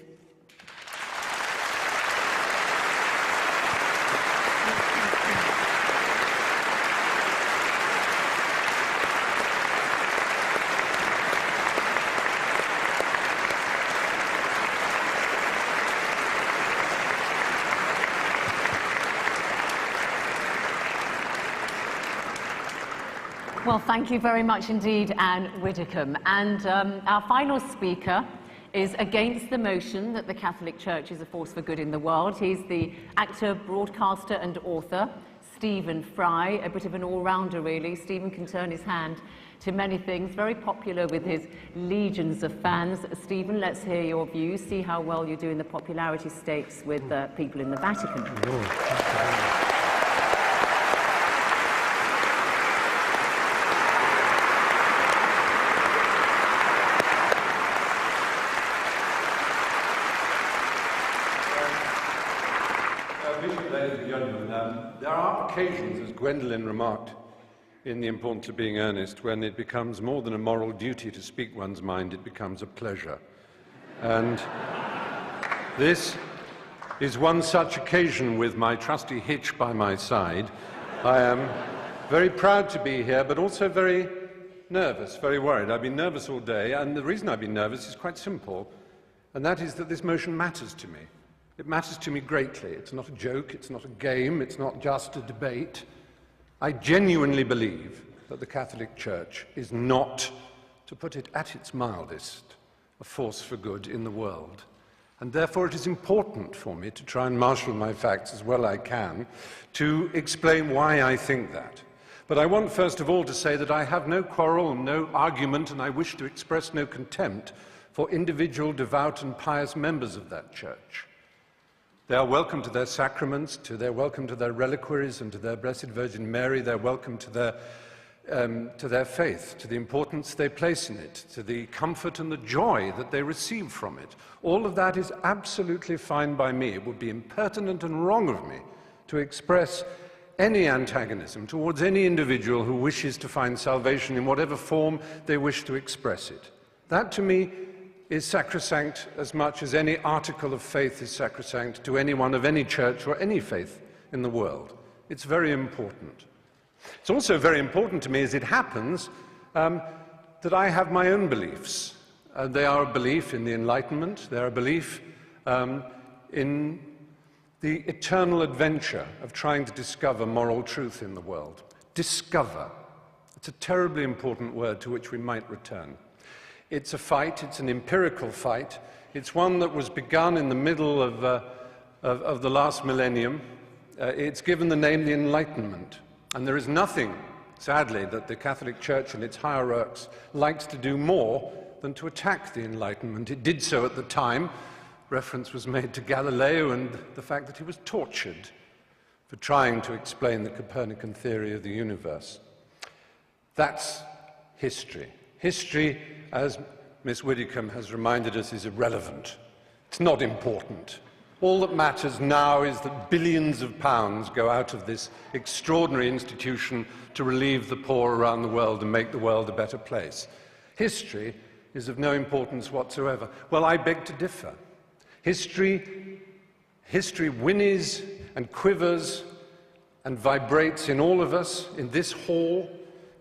S1: Well, thank you very much indeed, Anne Widdecombe. And our final speaker is against the motion that the Catholic Church is a force for good in the world. He's the actor, broadcaster and author, Stephen Fry, a bit of an all-rounder really. Stephen can turn his hand to many things, very popular with his legions of fans. Stephen, let's hear your views, see how well you do in the popularity stakes with people in the Vatican.
S5: There are occasions, as Gwendolen remarked, in The Importance of Being Earnest, when it becomes more than a moral duty to speak one's mind, it becomes a pleasure. And this is one such occasion with my trusty Hitch by my side. I am very proud to be here, but also very nervous, very worried. I've been nervous all day, and the reason I've been nervous is quite simple, and that is that this motion matters to me. It matters to me greatly. It's not a joke, it's not a game, it's not just a debate. I genuinely believe that the Catholic Church is not, to put it at its mildest, a force for good in the world. And therefore it is important for me to try and marshal my facts as well I can to explain why I think that. But I want first of all to say that I have no quarrel, no argument, and I wish to express no contempt for individual devout and pious members of that Church. They are welcome to their sacraments, they're welcome to their reliquaries and to their Blessed Virgin Mary. They're welcome to their faith, to the importance they place in it, to the comfort and the joy that they receive from it. All of that is absolutely fine by me. It would be impertinent and wrong of me to express any antagonism towards any individual who wishes to find salvation in whatever form they wish to express it. That, to me, is sacrosanct as much as any article of faith is sacrosanct to anyone of any church or any faith in the world. It's very important. It's also very important to me, as it happens, that I have my own beliefs. They are a belief in the Enlightenment, they are a belief in the eternal adventure of trying to discover moral truth in the world. Discover. It's a terribly important word to which we might return. It's a fight, it's an empirical fight. It's one that was begun in the middle of the last millennium. It's given the name the Enlightenment. And there is nothing, sadly, that the Catholic Church and its hierarchs likes to do more than to attack the Enlightenment. It did so at the time. Reference was made to Galileo and the fact that he was tortured for trying to explain the Copernican theory of the universe. That's history. History, as Miss Widdecombe has reminded us, is irrelevant. It's not important. All that matters now is that billions of pounds go out of this extraordinary institution to relieve the poor around the world and make the world a better place. History is of no importance whatsoever. Well, I beg to differ. History whinnies and quivers and vibrates in all of us, in this hall,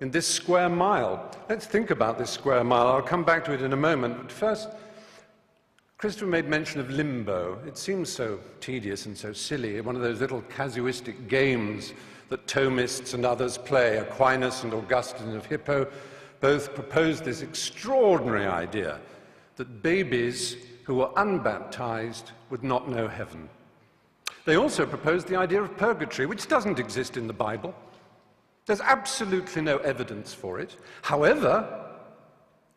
S5: in this square mile. Let's think about this square mile. I'll come back to it in a moment. But first, Christopher made mention of limbo. It seems so tedious and so silly, one of those little casuistic games that Thomists and others play. Aquinas and Augustine of Hippo both proposed this extraordinary idea that babies who were unbaptized would not know heaven. They also proposed the idea of purgatory, which doesn't exist in the Bible. There's absolutely no evidence for it. However,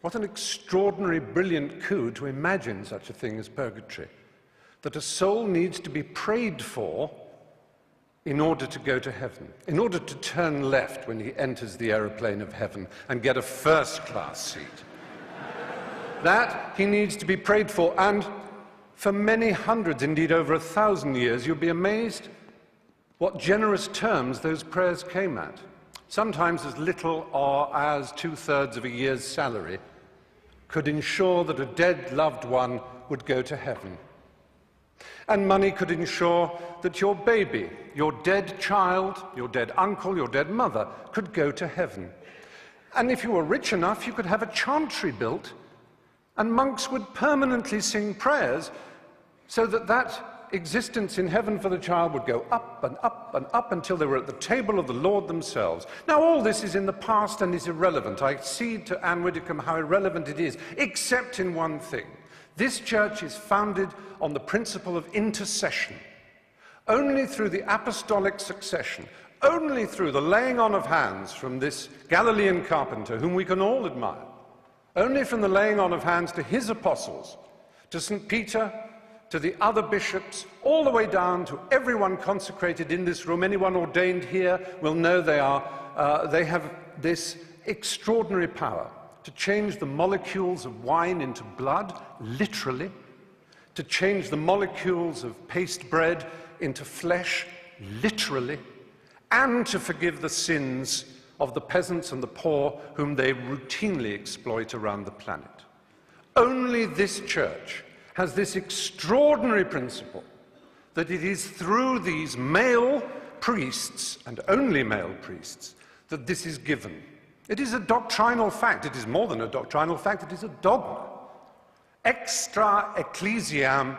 S5: what an extraordinary, brilliant coup to imagine such a thing as purgatory, that a soul needs to be prayed for in order to go to heaven, in order to turn left when he enters the aeroplane of heaven and get a first-class seat. That he needs to be prayed for, and for many hundreds, indeed over 1,000 years, you'll be amazed what generous terms those prayers came at. Sometimes as little or as 2/3 of a year's salary could ensure that a dead loved one would go to heaven. And money could ensure that your baby, your dead child, your dead uncle, your dead mother could go to heaven. And if you were rich enough, you could have a chantry built, and monks would permanently sing prayers so that that existence in heaven for the child would go up and up and up until they were at the table of the Lord themselves. Now, all this is in the past and is irrelevant. I cede to Anne Widdecombe how irrelevant it is, except in one thing. This church is founded on the principle of intercession. Only through the apostolic succession, only through the laying on of hands from this Galilean carpenter, whom we can all admire, only from the laying on of hands to his apostles, to St. Peter, to the other bishops, all the way down to everyone consecrated in this room. Anyone ordained here will know they have this extraordinary power to change the molecules of wine into blood, literally, to change the molecules of paste bread into flesh, literally, and to forgive the sins of the peasants and the poor whom they routinely exploit around the planet. Only this church has this extraordinary principle that it is through these male priests, and only male priests, that this is given. It is a doctrinal fact. It is more than a doctrinal fact, it is a dogma. Extra ecclesiam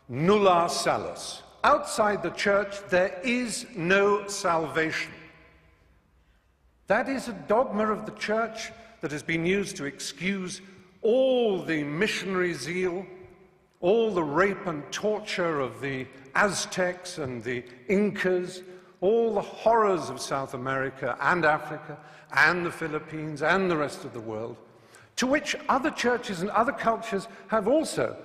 S5: nulla salus. Outside the church, there is no salvation. That is a dogma of the church that has been used to excuse all the missionary zeal, all the rape and torture of the Aztecs and the Incas, all the horrors of South America and Africa and the Philippines and the rest of the world, to which other churches and other cultures have also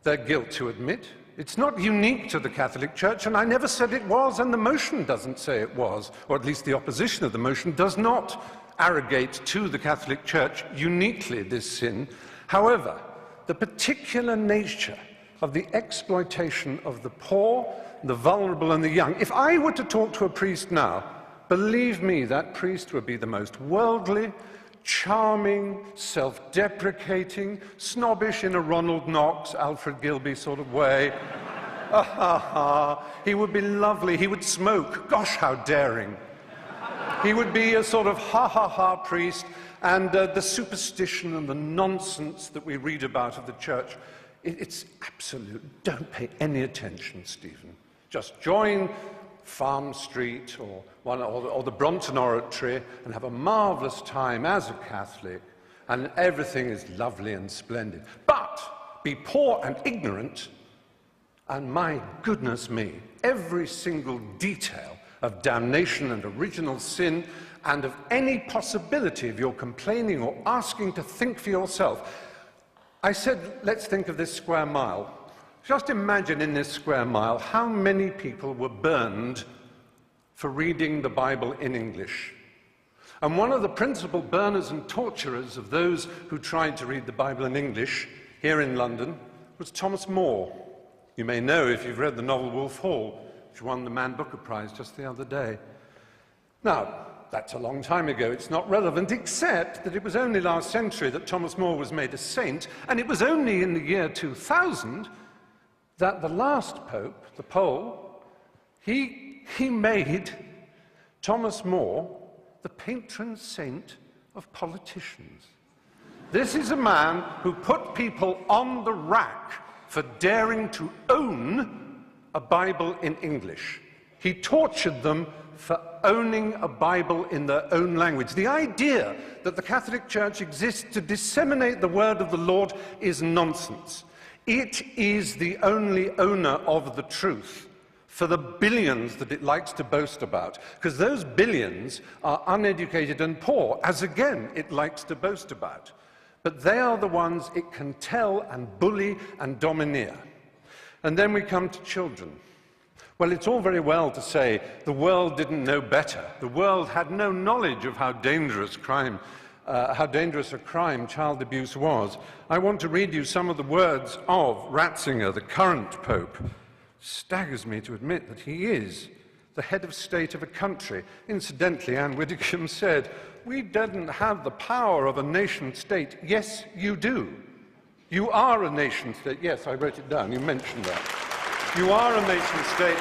S5: their guilt to admit. It's not unique to the Catholic Church, and I never said it was, and the motion doesn't say it was, or at least the opposition of the motion does not arrogate to the Catholic Church uniquely this sin. However, the particular nature of the exploitation of the poor, the vulnerable, and the young. If I were to talk to a priest now, believe me, that priest would be the most worldly, charming, self-deprecating, snobbish in a Ronald Knox, Alfred Gilby sort of way. He would be lovely. He would smoke. Gosh, how daring. He would be a sort of ha-ha-ha priest, and the superstition and the nonsense that we read about of the church It's absolute. Don't pay any attention, Stephen. Just join Farm Street or the Brompton Oratory and have a marvellous time as a Catholic, and everything is lovely and splendid. But be poor and ignorant, and my goodness me, every single detail of damnation and original sin and of any possibility of your complaining or asking to think for yourself. I said, let's think of this square mile. Just imagine in this square mile how many people were burned for reading the Bible in English. And one of the principal burners and torturers of those who tried to read the Bible in English here in London was Thomas More. You may know if you've read the novel Wolf Hall, which won the Man Booker Prize just the other day. Now, that's a long time ago. It's not relevant, except that it was only last century that Thomas More was made a saint, and it was only in the year 2000 that the last pope, the Pole, he made Thomas More the patron saint of politicians. This is a man who put people on the rack for daring to own a Bible in English. He tortured them for owning a Bible in their own language. The idea that the Catholic Church exists to disseminate the word of the Lord is nonsense. It is the only owner of the truth for the billions that it likes to boast about, because those billions are uneducated and poor, as again it likes to boast about. But they are the ones it can tell and bully and domineer. And then we come to children. Well, it's all very well to say the world didn't know better. The world had no knowledge of how dangerous a crime child abuse was. I want to read you some of the words of Ratzinger, the current Pope. Staggers me to admit that he is the head of state of a country. Incidentally, Anne Widdecombe said, "We didn't have the power of a nation state." Yes, you do. You are a nation state. Yes, I wrote it down. You mentioned that. You are a nation state.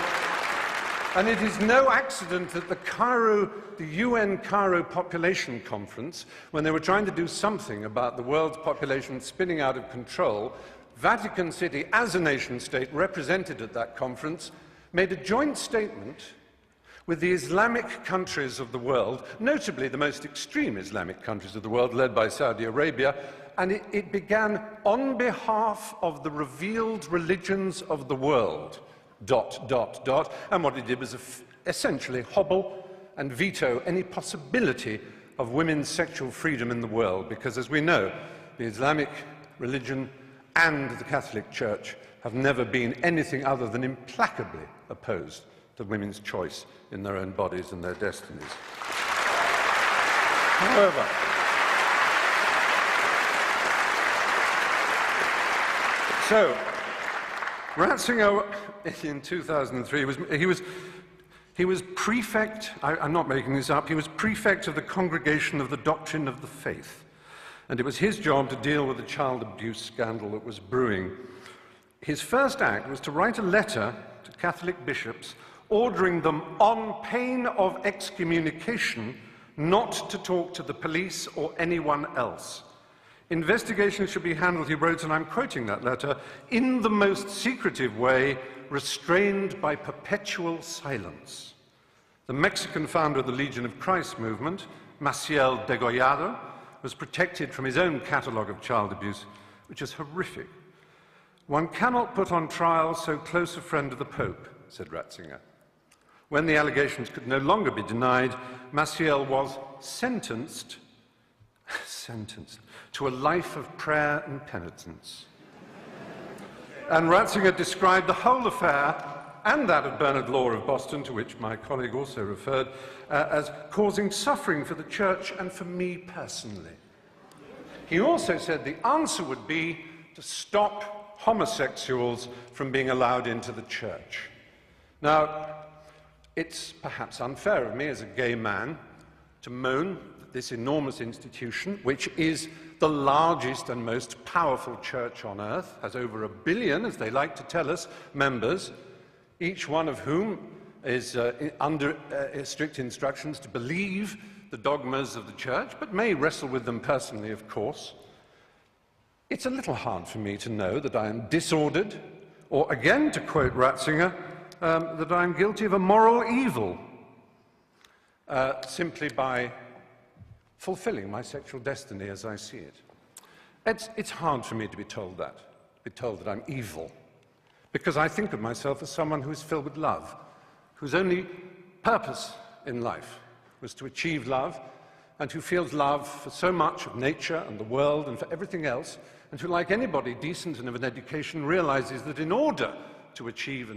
S5: And it is no accident that the UN Cairo Population Conference, when they were trying to do something about the world's population spinning out of control, Vatican City, as a nation state represented at that conference, made a joint statement with the Islamic countries of the world, notably the most extreme Islamic countries of the world, led by Saudi Arabia, and it began, "On behalf of the revealed religions of the world, ... And what it did was essentially hobble and veto any possibility of women's sexual freedom in the world, because as we know, the Islamic religion and the Catholic Church have never been anything other than implacably opposed to women's choice in their own bodies and their destinies. However, so Ratzinger in 2003 he was prefect. I'm not making this up. He was prefect of the Congregation of the Doctrine of the Faith, and it was his job to deal with the child abuse scandal that was brewing. His first act was to write a letter to Catholic bishops ordering them, on pain of excommunication, not to talk to the police or anyone else. Investigations should be handled, he wrote, and I'm quoting that letter, "in the most secretive way, restrained by perpetual silence." The Mexican founder of the Legion of Christ movement, Maciel Degollado, was protected from his own catalogue of child abuse, which is horrific. "One cannot put on trial so close a friend of the Pope," said Ratzinger. When the allegations could no longer be denied, Maciel was sentenced to a life of prayer and penitence. And Ratzinger described the whole affair, and that of Bernard Law of Boston, to which my colleague also referred, as causing suffering for the Church and for me personally. He also said the answer would be to stop homosexuals from being allowed into the Church. Now, it's perhaps unfair of me as a gay man to moan that this enormous institution, which is the largest and most powerful church on earth, has over 1 billion, as they like to tell us, members, each one of whom is under strict instructions to believe the dogmas of the Church, but may wrestle with them personally, of course. It's a little hard for me to know that I am disordered, or again, to quote Ratzinger, that I'm guilty of a moral evil, simply by fulfilling my sexual destiny as I see it. It's hard for me to be told that I'm evil, because I think of myself as someone who is filled with love, whose only purpose in life was to achieve love, and who feels love for so much of nature and the world and for everything else, and who, like anybody decent and of an education, realizes that in order to achieve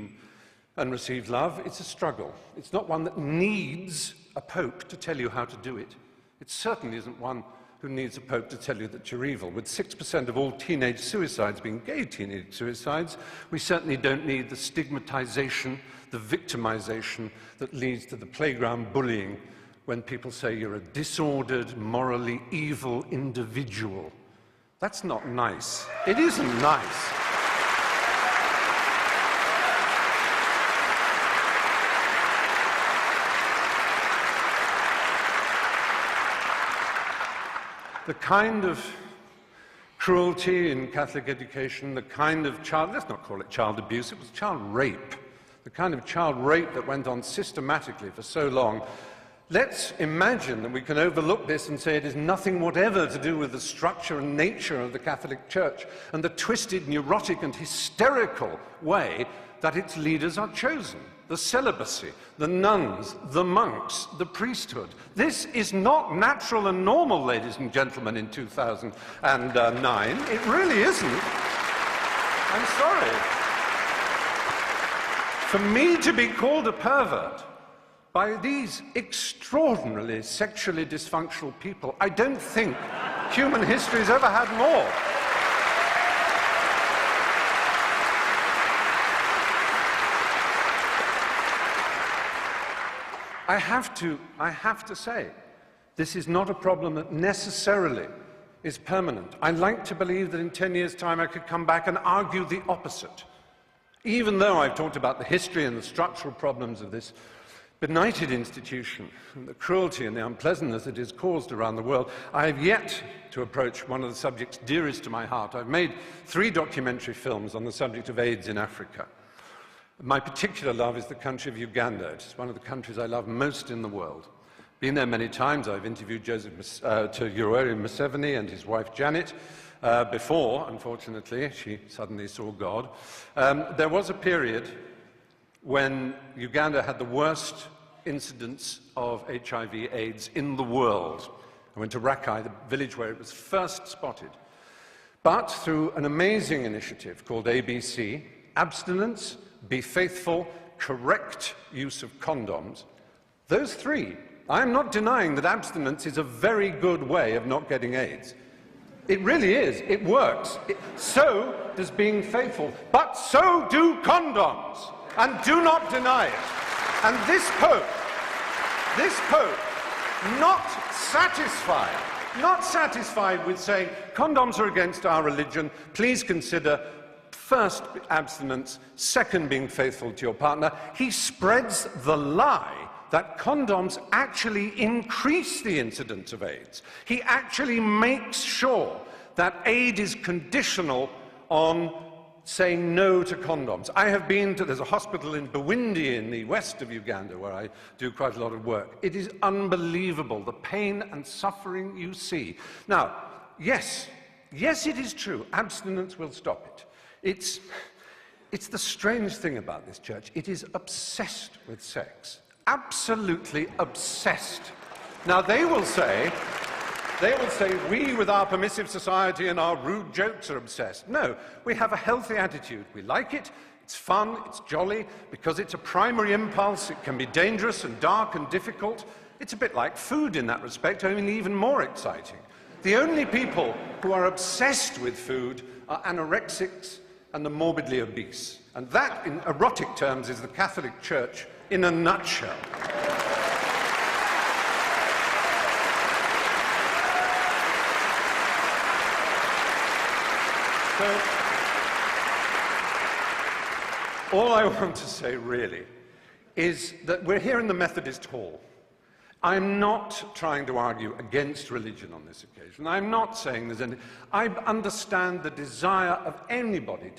S5: and receive love, it's a struggle. It's not one that needs a pope to tell you how to do it. It certainly isn't one who needs a pope to tell you that you're evil. With 6% of all teenage suicides being gay teenage suicides, we certainly don't need the stigmatization, the victimization that leads to the playground bullying when people say you're a disordered, morally evil individual. That's not nice. It isn't nice. The kind of cruelty in Catholic education, the kind of let's not call it child abuse, it was child rape. The kind of child rape that went on systematically for so long. Let's imagine that we can overlook this and say it is nothing whatever to do with the structure and nature of the Catholic Church and the twisted, neurotic and hysterical way that its leaders are chosen. The celibacy, the nuns, the monks, the priesthood. This is not natural and normal, ladies and gentlemen, in 2009. It really isn't. I'm sorry. For me to be called a pervert by these extraordinarily sexually dysfunctional people, I don't think human history has ever had more. I have to say, this is not a problem that necessarily is permanent. I like to believe that in 10 years' time I could come back and argue the opposite. Even though I've talked about the history and the structural problems of this benighted institution, and the cruelty and the unpleasantness it has caused around the world, I have yet to approach one of the subjects dearest to my heart. I've made 3 documentary films on the subject of AIDS in Africa. My particular love is the country of Uganda. It's one of the countries I love most in the world. Been there many times. I've interviewed Yoweri Museveni and his wife Janet before, unfortunately, she suddenly saw God. There was a period when Uganda had the worst incidence of HIV/AIDS in the world. I went to Rakai, the village where it was first spotted. But through an amazing initiative called ABC, abstinence, be faithful, correct use of condoms, those 3. I'm not denying that abstinence is a very good way of not getting AIDS. It really is. It works. So does being faithful. But so do condoms. And do not deny it. And this Pope, not satisfied with saying condoms are against our religion, please consider first, abstinence, second, being faithful to your partner. He spreads the lie that condoms actually increase the incidence of AIDS. He actually makes sure that aid is conditional on saying no to condoms. I have been to, there's a hospital in Bwindi in the west of Uganda where I do quite a lot of work. It is unbelievable, the pain and suffering you see. Now, yes, it is true, abstinence will stop it. It's the strange thing about this church. It is obsessed with sex. Absolutely obsessed. Now, they will say, we with our permissive society and our rude jokes are obsessed. No, we have a healthy attitude. We like it, it's fun, it's jolly, because it's a primary impulse. It can be dangerous and dark and difficult. It's a bit like food in that respect, only even more exciting. The only people who are obsessed with food are anorexics and the morbidly obese. And that, in erotic terms, is the Catholic Church in a nutshell. So, all I want to say, really, is that we're here in the Methodist Hall. I'm not trying to argue against religion on this occasion. I'm not saying there's any... I understand the desire of anybody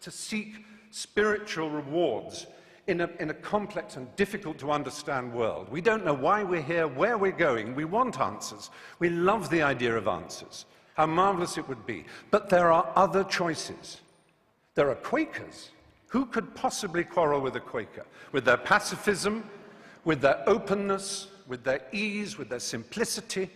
S5: to seek spiritual rewards in a complex and difficult to understand world. We don't know why we're here, where we're going. We want answers. We love the idea of answers. How marvelous it would be. But there are other choices. There are Quakers. Who could possibly quarrel with a Quaker? With their pacifism, with their openness, with their ease, with their simplicity,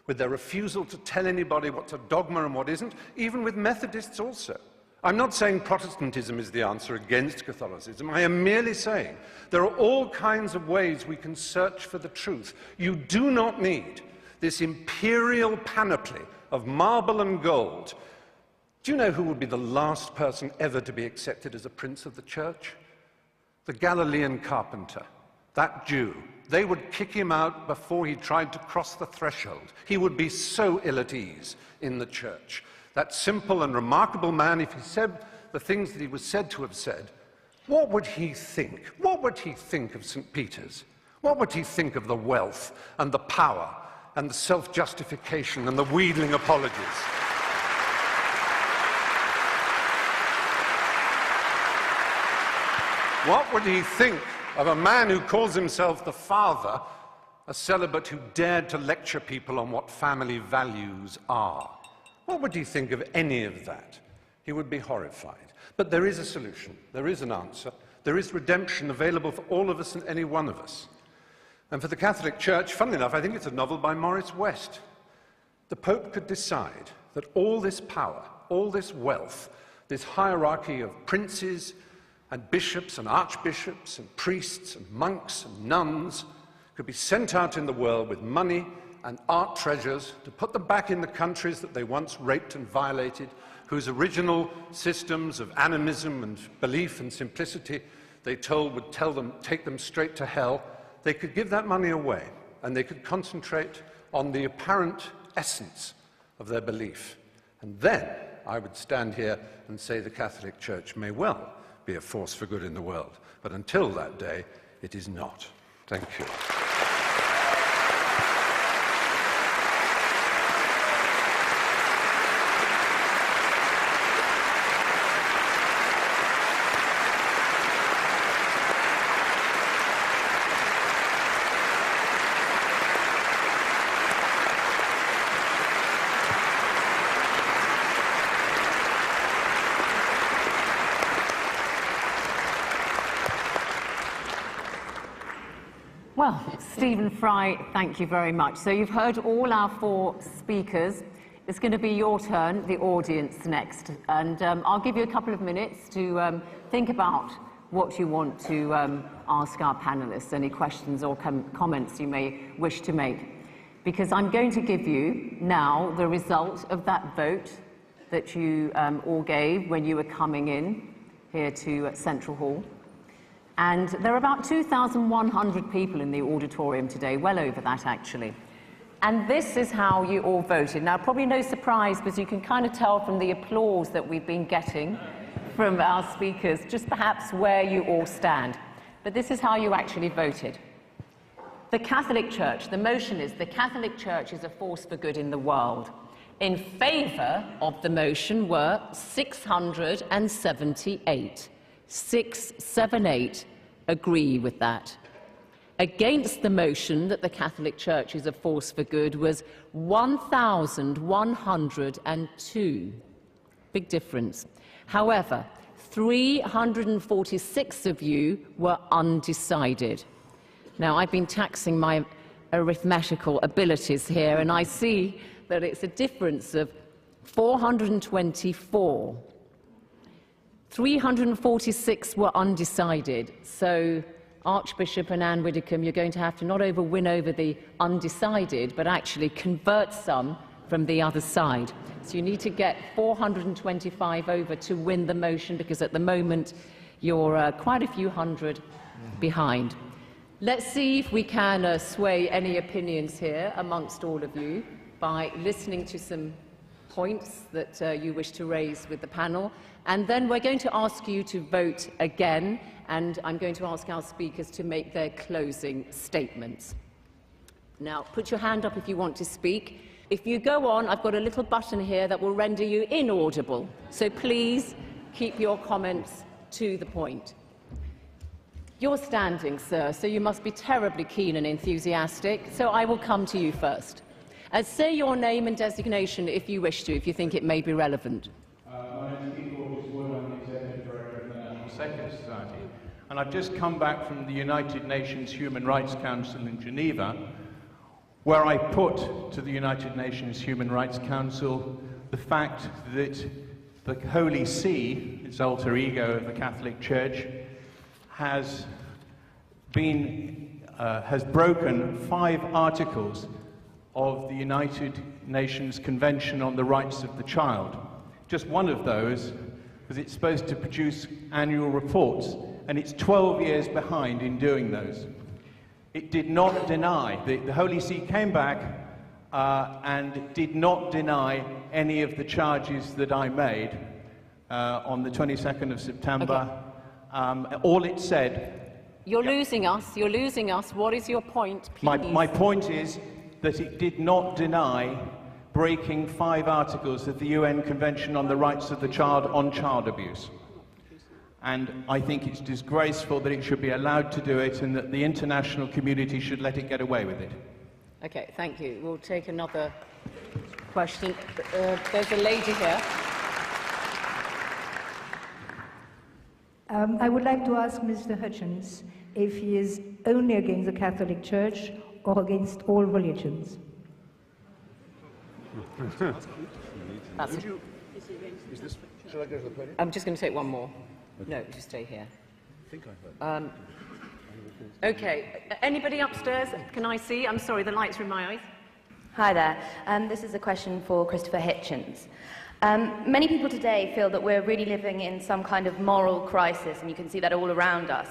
S5: with their refusal to tell anybody what's a dogma and what isn't, even with Methodists also. I'm not saying Protestantism is the answer against Catholicism. I am merely saying there are all kinds of ways we can search for the truth. You do not need this imperial panoply of marble and gold. Do you know who would be the last person ever to be accepted as a prince of the church? The Galilean carpenter, that Jew. They would kick him out before he tried to cross the threshold. He would be so ill at ease in the church. That simple and remarkable man, if he said the things that he was said to have said, what would he think? What would he think of St. Peter's? What would he think of the wealth and the power and the self-justification and the wheedling apologies? What would he think of a man who calls himself the father, a celibate who dared to lecture people on what family values are? What would he think of any of that? He would be horrified. But there is a solution. There is an answer. There is redemption available for all of us and any one of us. And for the Catholic Church, funnily enough, I think it's a novel by Morris West. The Pope could decide that all this power, all this wealth, this hierarchy of princes and bishops and archbishops and priests and monks and nuns could be sent out in the world with money and art treasures to put them back in the countries that they once raped and violated, whose original systems of animism and belief and simplicity they told would take them straight to hell. They could give that money away, and they could concentrate on the apparent essence of their belief. And then I would stand here and say the Catholic Church may well be a force for good in the world. But until that day, it is not. Thank you.
S1: Well, Stephen Fry, thank you very much. So you've heard all our four speakers. It's going to be your turn, the audience, next. And I'll give you a couple of minutes to think about what you want to ask our panelists, any questions or comments you may wish to make. Because I'm going to give you now the result of that vote that you all gave when you were coming in here to Central Hall. And there are about 2,100 people in the auditorium today, well over that actually. And this is how you all voted. Now, probably no surprise, because you can kind of tell from the applause that we've been getting from our speakers, just perhaps where you all stand. But this is how you actually voted. The Catholic Church, the motion is the Catholic Church is a force for good in the world. In favour of the motion were 678. 678 agree with that. Against the motion that the Catholic Church is a force for good was 1,102. Big difference. However, 346 of you were undecided. Now, I've been taxing my arithmetical abilities here, and I see that it's a difference of 424. 346 were undecided, so Archbishop and Anne Widdecombe, you're going to have to not win over the undecided, but actually convert some from the other side. So you need to get 425 over to win the motion, because at the moment you're quite a few hundred behind. Let's see if we can sway any opinions here amongst all of you by listening to some points that you wish to raise with the panel. And then we're going to ask you to vote again, and I'm going to ask our speakers to make their closing statements. Now, put your hand up if you want to speak. If you go on, I've got a little button here that will render you inaudible. So please keep your comments to the point. You're standing, sir, so you must be terribly keen and enthusiastic, so I will come to you first. Say your name and designation if you wish to, if you think it may be relevant.
S6: My name is Keith Wood, I'm the Executive Director of the National Secular Society, and I've just come back from the United Nations Human Rights Council in Geneva, where I put to the United Nations Human Rights Council the fact that the Holy See, its alter ego of the Catholic Church, has broken 5 articles of the United Nations Convention on the Rights of the Child. Just one of those, because it's supposed to produce annual reports, and it's 12 years behind in doing those. It did not deny, the Holy See came back and did not deny any of the charges that I made on the 22nd of September. Okay. All it said...
S1: You're losing us. What is your point, please?
S6: My point is that it did not deny breaking 5 articles of the UN Convention on the Rights of the Child on child abuse. And I think it's disgraceful that it should be allowed to do it and that the international community should let it get away with it.
S1: Okay, thank you. We'll take another question. There's a lady here.
S7: I would like to ask Mr. Hitchens if he is only against the Catholic Church or against all religions.
S1: I'm just going to take one more. No, just stay here. Okay. Anybody upstairs? Can I see? I'm sorry, the lights are in my eyes.
S8: Hi there. This is a question for Christopher Hitchens. Many people today feel that we're really living in some kind of moral crisis, and you can see that all around us.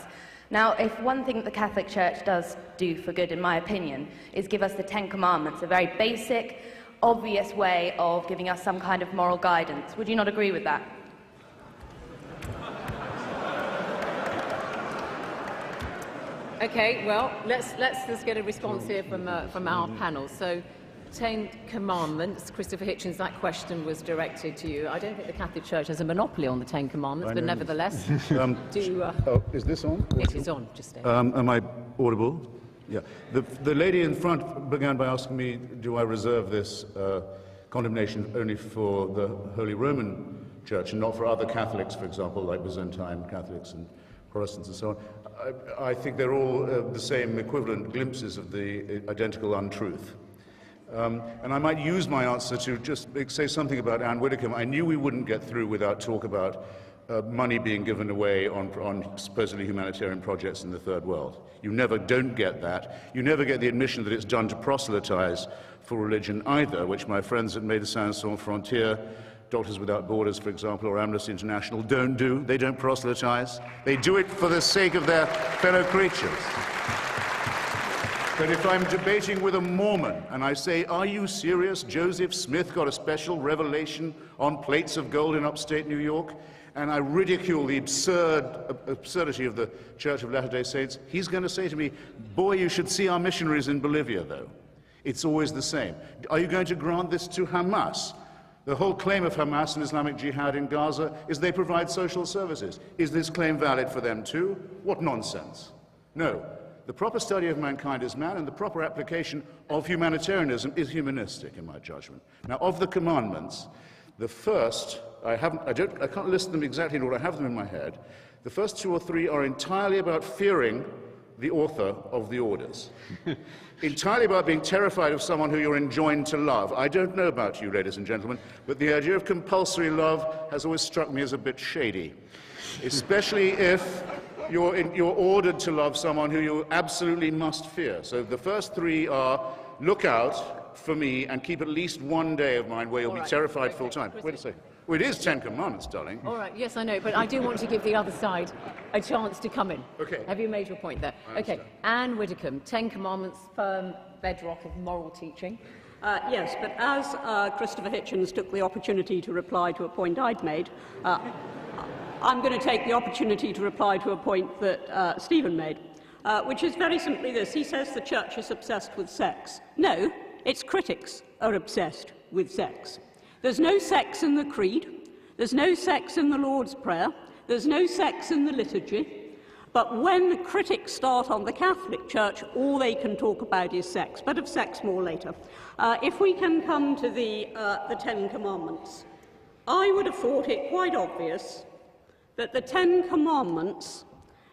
S8: Now, if one thing that the Catholic Church does do for good, in my opinion, is give us the 10 Commandments, a very basic, obvious way of giving us some kind of moral guidance. Would you not agree with that?
S1: Okay, well, let's just get a response here from our panel. So, 10 Commandments. Christopher Hitchens, that question was directed to you. I don't think the Catholic Church has a monopoly on the 10 Commandments, but nevertheless,
S3: is this on?
S1: It is on, just stay.
S3: Am I audible? Yeah. The lady in front began by asking me, do I reserve this condemnation only for the Holy Roman Church and not for other Catholics, for example, like Byzantine Catholics and Protestants and so on? I think they're all the same equivalent glimpses of the identical untruth. And I might use my answer to just say something about Anne Widdecombe. I knew we wouldn't get through without talk about money being given away on supposedly humanitarian projects in the Third World. You never don't get that. You never get the admission that it's done to proselytize for religion either, which my friends at Médecins Sans Frontières, Doctors Without Borders, for example, or Amnesty International don't do. They don't proselytize. They do it for the sake of their fellow creatures. But if I'm debating with a Mormon and I say, are you serious? Joseph Smith got a special revelation on plates of gold in upstate New York, and I ridicule the absurdity of the Church of Latter-day Saints, he's going to say to me, boy, you should see our missionaries in Bolivia, though. It's always the same. Are you going to grant this to Hamas? The whole claim of Hamas and Islamic Jihad in Gaza is they provide social services. Is this claim valid for them too? What nonsense. No. The proper study of mankind is man, and the proper application of humanitarianism is humanistic, in my judgment. Now, of the commandments, the first, I can't list them exactly in order, I have them in my head. The first 2 or 3 are entirely about fearing the author of the orders. Entirely about being terrified of someone who you're enjoined to love. I don't know about you, ladies and gentlemen, but the idea of compulsory love has always struck me as a bit shady, especially if you're ordered to love someone who you absolutely must fear. So the first 3 are look out for me and keep at least one day of mine where you'll be terrified full time. Wait a second. Well, it is 10 Commandments, darling.
S1: All right, yes, I know, but I do want to give the other side a chance to come in.
S3: Okay.
S1: Have you made your point there? Okay, Anne Widdecombe, 10 Commandments, firm bedrock of moral teaching.
S4: Yes, but as Christopher Hitchens took the opportunity to reply to a point I'd made, I'm going to take the opportunity to reply to a point that Stephen made. which is very simply this. He says the church is obsessed with sex. No, its critics are obsessed with sex. There's no sex in the creed. There's no sex in the Lord's Prayer. There's no sex in the liturgy. But when the critics start on the Catholic Church, all they can talk about is sex, but of sex more later. If we can come to the Ten Commandments, I would have thought it quite obvious that the Ten Commandments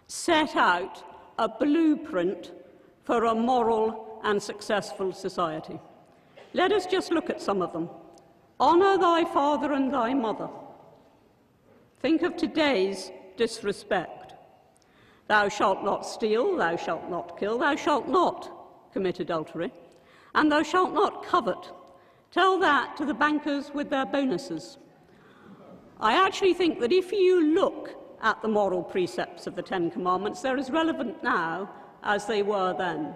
S4: set out a blueprint for a moral and successful society. Let us just look at some of them. Honour thy father and thy mother. Think of today's disrespect. Thou shalt not steal, thou shalt not kill, thou shalt not commit adultery, and thou shalt not covet. Tell that to the bankers with their bonuses. I actually think that if you look at the moral precepts of the Ten Commandments, they're as relevant now as they were then.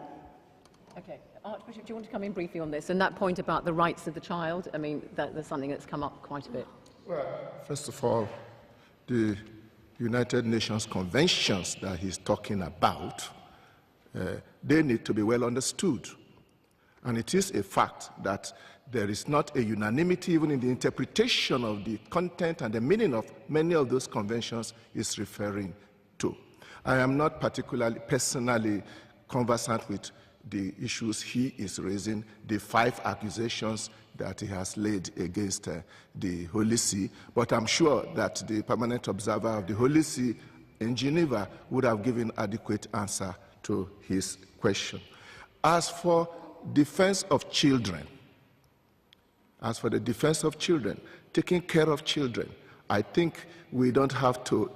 S1: Okay. Archbishop, do you want to come in briefly on this? And that point about the rights of the child, I mean, that's something that's come up quite a bit.
S2: Well, first of all, the United Nations conventions that he's talking about, they need to be well understood. And it is a fact that there is not a unanimity even in the interpretation of the content and the meaning of many of those conventions is referring to. I am not particularly personally conversant with the issues he is raising, the 5 accusations that he has laid against the Holy See, but I'm sure that the permanent observer of the Holy See in Geneva would have given adequate answer to his question. As for defense of children, taking care of children, I think we don't have to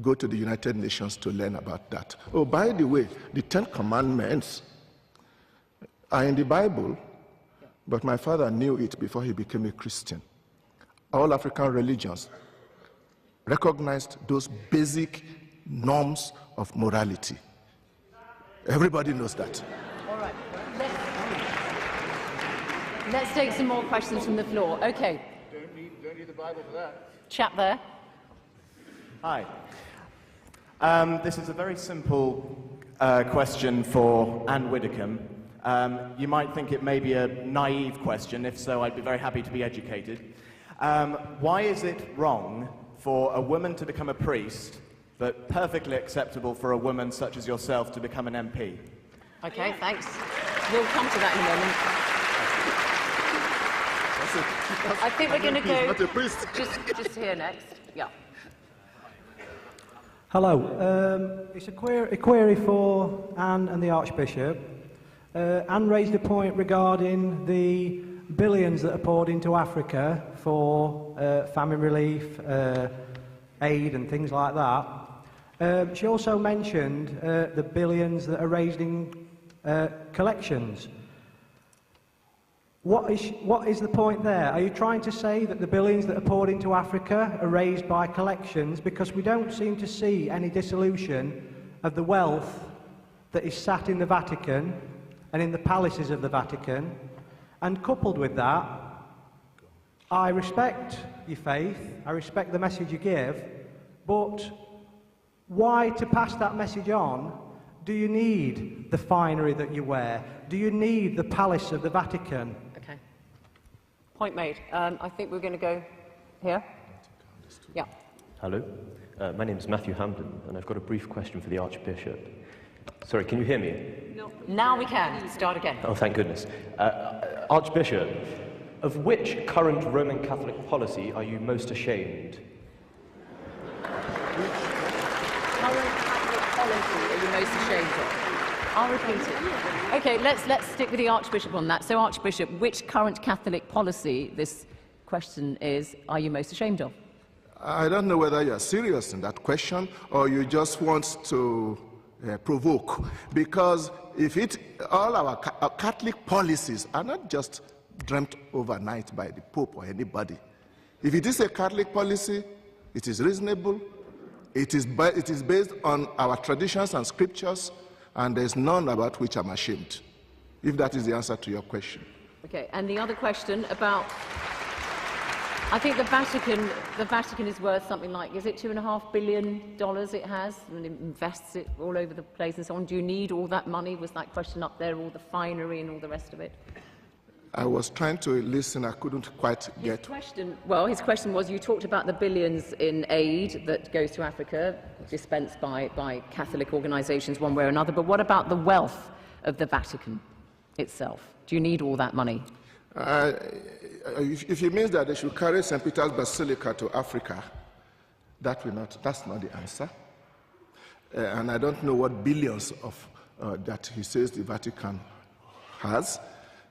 S2: go to the United Nations to learn about that. Oh, by the way, the 10 Commandments are in the Bible, but my father knew it before he became a Christian. All African religions recognized those basic norms of morality. Everybody knows that.
S1: All right. Let's take some more questions from the floor. Okay.
S3: Don't need the Bible for that.
S1: Chap there.
S9: Hi. This is a very simple question for Anne Widdecombe. You might think it may be a naive question. If so, I'd be very happy to be educated. Why is it wrong for a woman to become a priest, but perfectly acceptable for a woman such as yourself to become an MP?
S1: Okay, thanks. We'll come to that in a moment. I think we're going to go just here next. Yeah.
S10: Hello. It's a query for Anne and the Archbishop. Anne raised a point regarding the billions that are poured into Africa for famine relief, aid and things like that. She also mentioned the billions that are raised in collections. What is the point there? Are you trying to say that the billions that are poured into Africa are raised by collections? Because we don't seem to see any dissolution of the wealth that is sat in the Vatican and in the palaces of the Vatican. And coupled with that, I respect your faith, I respect the message you give, but why, to pass that message on, do you need the finery that you wear? Do you need the palace of the Vatican?
S1: Okay. Point made. I think we're going to go here. Yeah.
S11: Hello. My name is Matthew Hampden, and I've got a brief question for the Archbishop. Sorry, can you hear me?
S1: No. Now we can. Start again.
S11: Oh, thank goodness. Archbishop, of which current Roman Catholic policy are you most ashamed?
S1: Which current Catholic policy are you most ashamed of? I'll repeat it. Okay, let's stick with the Archbishop on that. So, Archbishop, which current Catholic policy, this question is, are you most ashamed of?
S2: I don't know whether you're serious in that question or you just want to provoke, because if all our Catholic policies are not just dreamt overnight by the Pope or anybody. If it is a Catholic policy, it is reasonable, it is based on our traditions and scriptures, and there's none about which I'm ashamed, if that is the answer to your question.
S1: Okay, and the other question about I think the Vatican is worth something like, is it $2.5 billion it has, and it invests it all over the place and so on. Do you need all that money? Was that question up there, all the finery and all the rest of it?
S2: I was trying to listen, I couldn't quite get...
S1: His question was, you talked about the billions in aid that goes to Africa, dispensed by Catholic organisations one way or another, but what about the wealth of the Vatican itself? Do you need all that money?
S2: If it means that they should carry St. Peter's Basilica to Africa, that's not the answer. And I don't know what billions of that he says the Vatican has.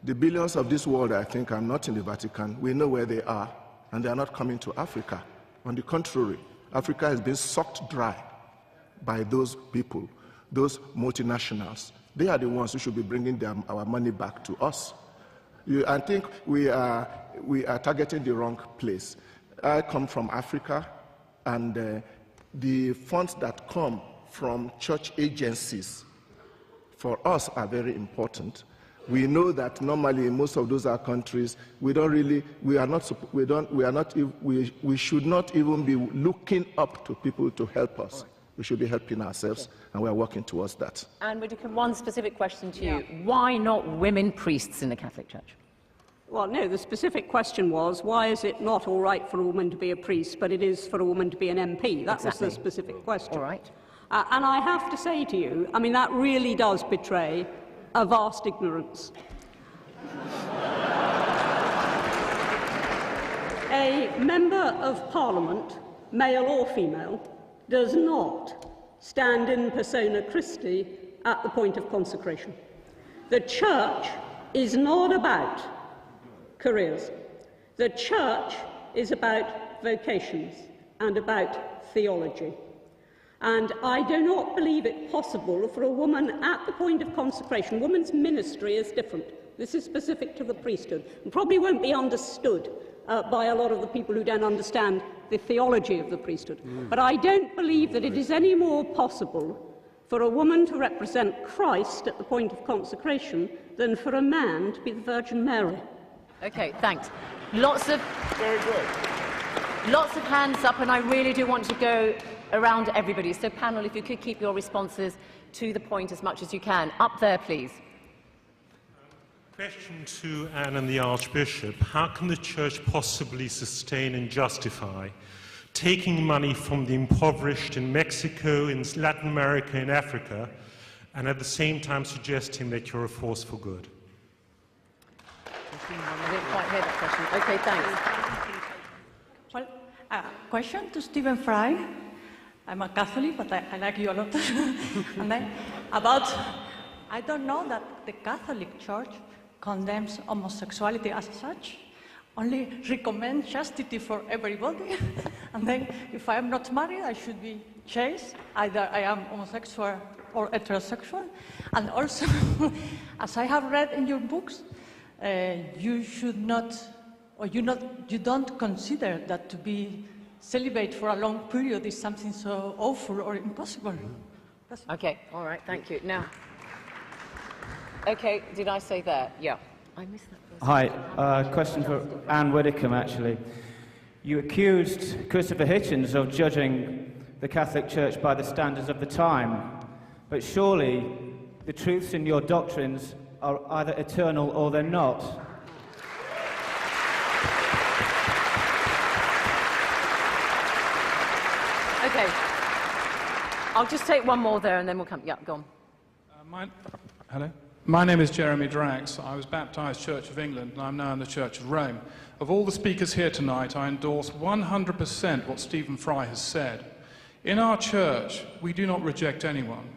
S2: The billions of this world, I think, are not in the Vatican. We know where they are, and they are not coming to Africa. On the contrary, Africa has been sucked dry by those people, those multinationals. They are the ones who should be bringing our money back to us. I think we are targeting the wrong place. I come from Africa, and the funds that come from church agencies for us are very important. We know that normally in most of those countries, we should not even be looking up to people to help us. We should be helping ourselves, and we are working towards that.
S1: And Widdecombe, one specific question to you. Why not women priests in the Catholic Church?
S4: Well, no, the specific question was, why is it not all right for a woman to be a priest, but it is for a woman to be an MP? That was the specific question.
S1: All right.
S4: And I have to say to you, I mean, that really does betray a vast ignorance. A member of Parliament, male or female, does not stand in persona Christi at the point of consecration. The Church is not about careers. The Church is about vocations and about theology. And I do not believe it possible for a woman at the point of consecration. Woman's ministry is different. This is specific to the priesthood, and probably won't be understood by a lot of the people who don't understand the theology of the priesthood. But I don't believe that it is any more possible for a woman to represent Christ at the point of consecration than for a man to be the Virgin Mary.
S1: Okay, thanks. Lots of hands up, and I really do want to go around everybody. So, panel, if you could keep your responses to the point as much as you can. Up there, please.
S12: Question to Anne and the Archbishop. How can the Church possibly sustain and justify taking money from the impoverished in Mexico, in Latin America, in Africa, and at the same time suggesting that you're a force for good?
S1: I didn't quite hear that question. Okay, thanks.
S13: Well, question to Stephen Fry. I'm a Catholic, but I like you a lot. And then I don't know that the Catholic Church condemns homosexuality as such, only recommends chastity for everybody. And then if I am not married, I should be chaste. Either I am homosexual or heterosexual. And also, as I have read in your books, you should not, or you don't consider that to be celibate for a long period is something so awful or impossible.
S1: Okay, all right, thank you. Now, okay, did I say that? Yeah. I missed that first.
S14: Hi, question for Anne Widdecombe, actually. You accused Christopher Hitchens of judging the Catholic Church by the standards of the time, but surely the truths in your doctrines are either eternal or they're not.
S1: Okay. I'll just take one more there and then we'll come. Yeah, go on.
S15: Hello? My name is Jeremy Drax. I was baptised Church of England and I'm now in the Church of Rome. Of all the speakers here tonight, I endorse 100% what Stephen Fry has said. In our church, we do not reject anyone.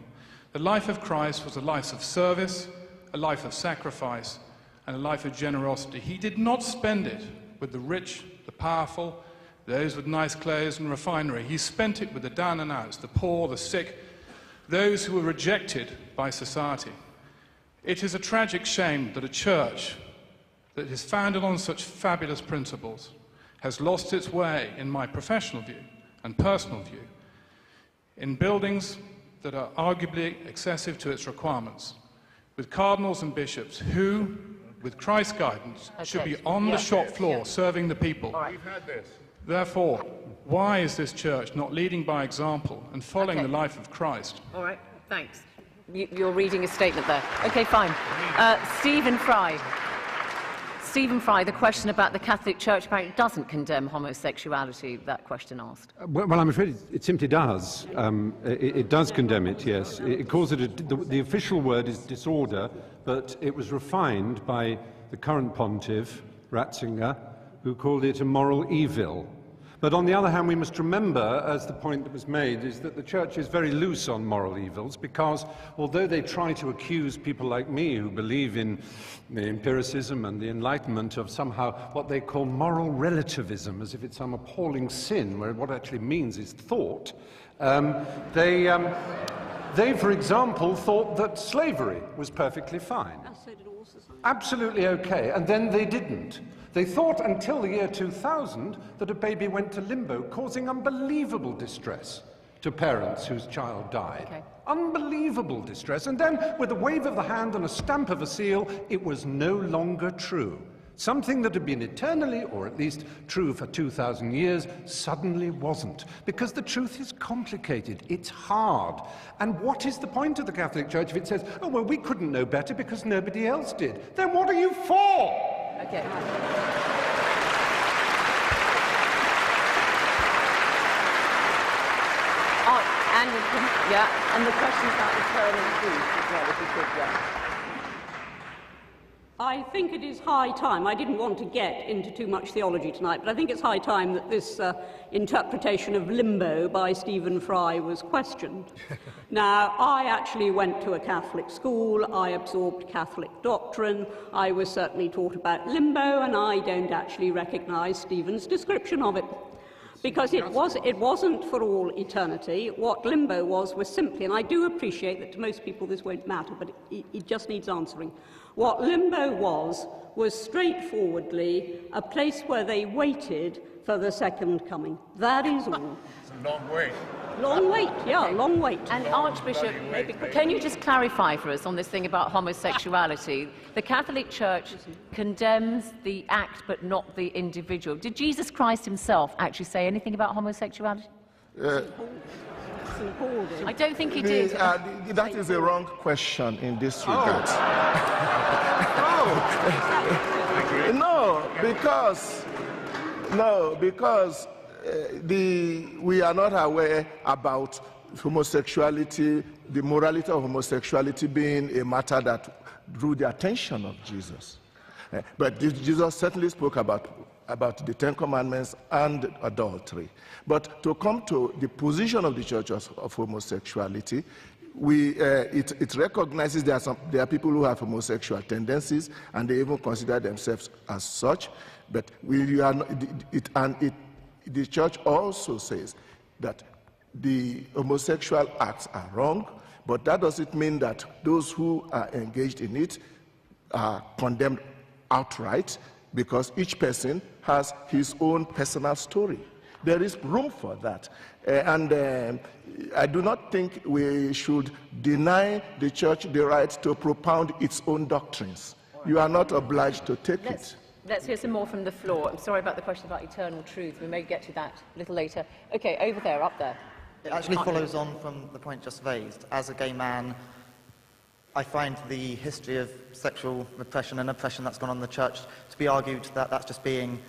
S15: The life of Christ was a life of service, a life of sacrifice, and a life of generosity. He did not spend it with the rich, the powerful, those with nice clothes and refinery. He spent it with the down and outs, the poor, the sick, those who were rejected by society. It is a tragic shame that a church that is founded on such fabulous principles has lost its way, in my professional view and personal view, in buildings that are arguably excessive to its requirements, with cardinals and bishops who with Christ's guidance, should be
S1: Okay.
S15: on
S1: Yeah.
S15: the shop floor
S1: Yeah.
S15: serving the people.
S1: All right.
S3: We've had this.
S15: Therefore, why is this church not leading by example and following
S1: Okay.
S15: the life of Christ?
S1: All right, thanks. You're reading a statement there. Okay, fine. Stephen Fry. Stephen Fry, the question about the Catholic Church apparently doesn't condemn homosexuality, that question asked.
S16: Well, I'm afraid it simply does. It does condemn it, yes. It calls it the official word is disorder, but it was refined by the current pontiff, Ratzinger, who called it a moral evil. But on the other hand, we must remember, as the point that was made, is that the Church is very loose on moral evils because although they try to accuse people like me who believe in the empiricism and the Enlightenment of somehow what they call moral relativism, as if it's some appalling sin, where what it actually means is thought, they, for example, thought that slavery was perfectly fine. Absolutely okay, and then they didn't. They thought until the year 2000 that a baby went to limbo, causing unbelievable distress to parents whose child died.
S1: Okay.
S16: Unbelievable distress. And then, with a wave of the hand and a stamp of a seal, it was no longer true. Something that had been eternally, or at least true for 2,000 years, suddenly wasn't. Because the truth is complicated. It's hard. And what is the point of the Catholic Church if it says, oh, well, we couldn't know better because nobody else did? Then what are you for?
S1: Okay. And the question about eternal truth as well, if you could, yeah.
S4: I think it is high time. I didn't want to get into too much theology tonight, but I think it's high time that this interpretation of limbo by Stephen Fry was questioned. Now, I actually went to a Catholic school. I absorbed Catholic doctrine. I was certainly taught about limbo, and I don't actually recognise Stephen's description of it. Because it wasn't for all eternity. What limbo was simply, and I do appreciate that to most people this won't matter, but it just needs answering. What limbo was straightforwardly a place where they waited for the second coming. That is all.
S3: It's a long wait.
S4: Long wait, yeah, long wait.
S1: And Archbishop, can you just clarify for us on this thing about homosexuality? The Catholic Church condemns the act but not the individual. Did Jesus Christ himself actually say anything about homosexuality? I don't think he did.
S2: That is a wrong question in this regard. Because we are not aware about homosexuality, the morality of homosexuality being a matter that drew the attention of Jesus. But Jesus certainly spoke about the Ten Commandments and adultery. But to come to the position of the Church of homosexuality, it recognizes there are people who have homosexual tendencies, and they even consider themselves as such. But the Church also says that the homosexual acts are wrong, but that doesn't mean that those who are engaged in it are condemned outright, because each person has his own personal story. There is room for that. I do not think we should deny the Church the right to propound its own doctrines. You are not obliged to take it.
S1: Let's hear some more from the floor. I'm sorry about the question about eternal truth. We may get to that a little later. Okay, over there, up there.
S17: It actually follows on from the point just raised. As a gay man, I find the history of sexual repression and oppression that's gone on in the Church to be argued that that's just being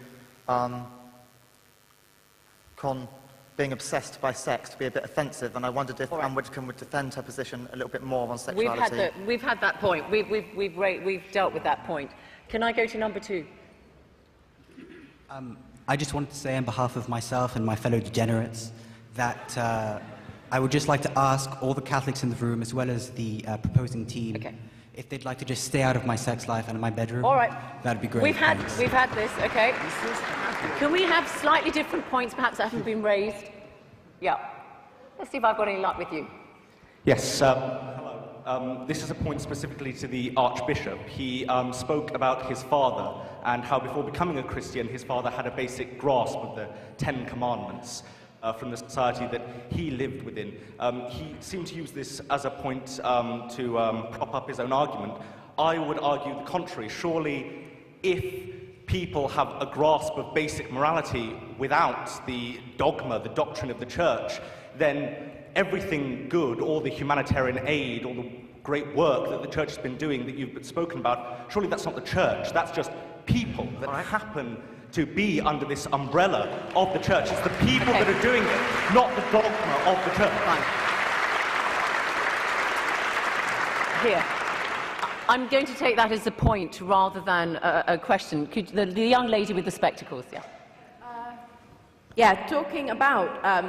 S17: being obsessed by sex, to be a bit offensive, and I wondered if Anne Widdecombe would defend her position a little bit more on sexuality.
S1: We've had that point. We've dealt with that point. Can I go to number two?
S18: I just wanted to say on behalf of myself and my fellow degenerates that I would just like to ask all the Catholics in the room, as well as the proposing team, if they'd like to just stay out of my sex life and in my bedroom.
S1: All right.
S18: That'd be great.
S1: We've had this, okay. Can we have slightly different points, perhaps, that haven't been raised? Yeah. Let's see if I've got any luck with you.
S11: Yes, hello. This is a point specifically to the Archbishop. He spoke about his father and how before becoming a Christian, his father had a basic grasp of the Ten Commandments from the society that he lived within. He seemed to use this as a point to prop up his own argument. I would argue the contrary. Surely, if people have a grasp of basic morality without the dogma, the doctrine of the church, then everything good, all the humanitarian aid, all the great work that the church has been doing that you've spoken about, surely that's not the church, that's just people that happen to be under this umbrella of the church. It's the people that are doing it, not the dogma of the church.
S1: Here. I'm going to take that as a point rather than a question. Could the young lady with the spectacles, yeah.
S19: Yeah, talking about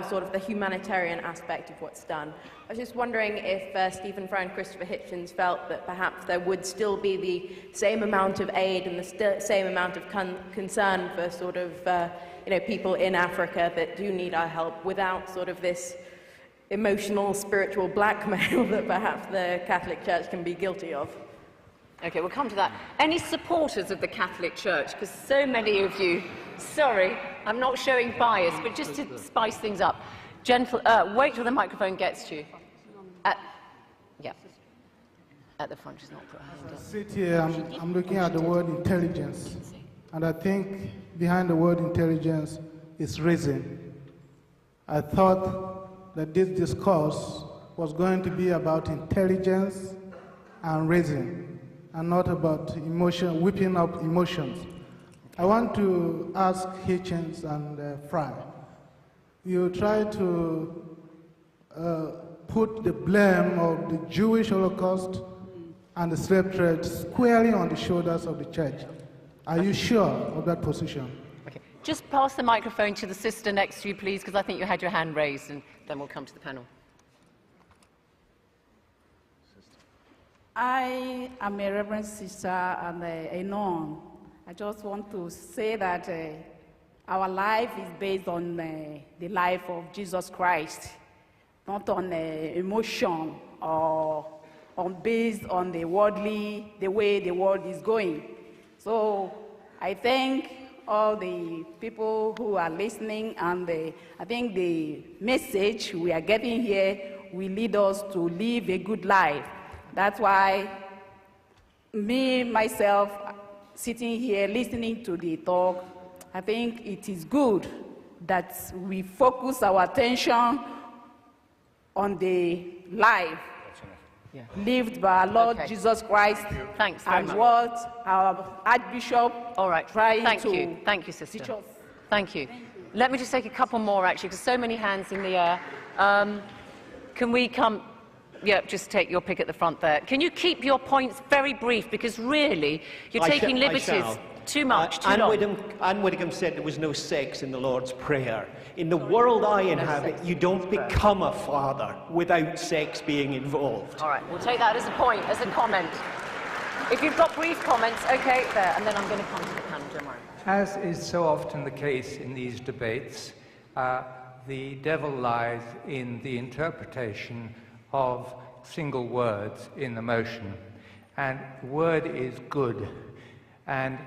S19: sort of the humanitarian aspect of what's done, I was just wondering if Stephen Fry and Christopher Hitchens felt that perhaps there would still be the same amount of aid and the same amount of concern for sort of people in Africa that do need our help without sort of this emotional, spiritual blackmail that perhaps the Catholic Church can be guilty of.
S1: Okay, we'll come to that. Any supporters of the Catholic Church? Because so many of you, sorry, I'm not showing bias, but just to spice things up. Wait till the microphone gets to you. Yeah, at the front, she's not put her hand up.
S20: Sit here, I'm looking at the word intelligence, and I think behind the word intelligence is reason. I thought that this discourse was going to be about intelligence and reason, and not about emotion, whipping up emotions. I want to ask Hitchens and Fry. You try to put the blame of the Jewish Holocaust and the slave trade squarely on the shoulders of the church. Are you sure of that position?
S1: Okay. Just pass the microphone to the sister next to you, please, because I think you had your hand raised, and then we'll come to the panel.
S21: I am a Reverend sister and a nun. I just want to say that our life is based on the life of Jesus Christ, not on emotion or based on the way the world is going. So I thank all the people who are listening, and I think the message we are getting here will lead us to live a good life. That's why myself, sitting here listening to the talk, I think it is good that we focus our attention on the life lived by our Lord Jesus Christ.
S1: Thanks very
S21: and
S1: much.
S21: What our Archbishop trying to
S1: Thank you, sister.
S21: teach us.
S1: Thank you. Let me just take a couple more, actually, because so many hands in the air. Can we come... Yeah, just take your pick at the front there. Can you keep your points very brief? Because really, you're taking liberties too much, too long.
S22: Anne Widdecombe said there was no sex in the Lord's Prayer. In the world I inhabit, you don't become a father without sex being involved.
S1: All right, we'll take that as a point, as a comment. If you've got brief comments, okay, there, and then I'm going to come to the panel, don't worry.
S23: As is so often the case in these debates, the devil lies in the interpretation of single words in the motion. And the word is good. And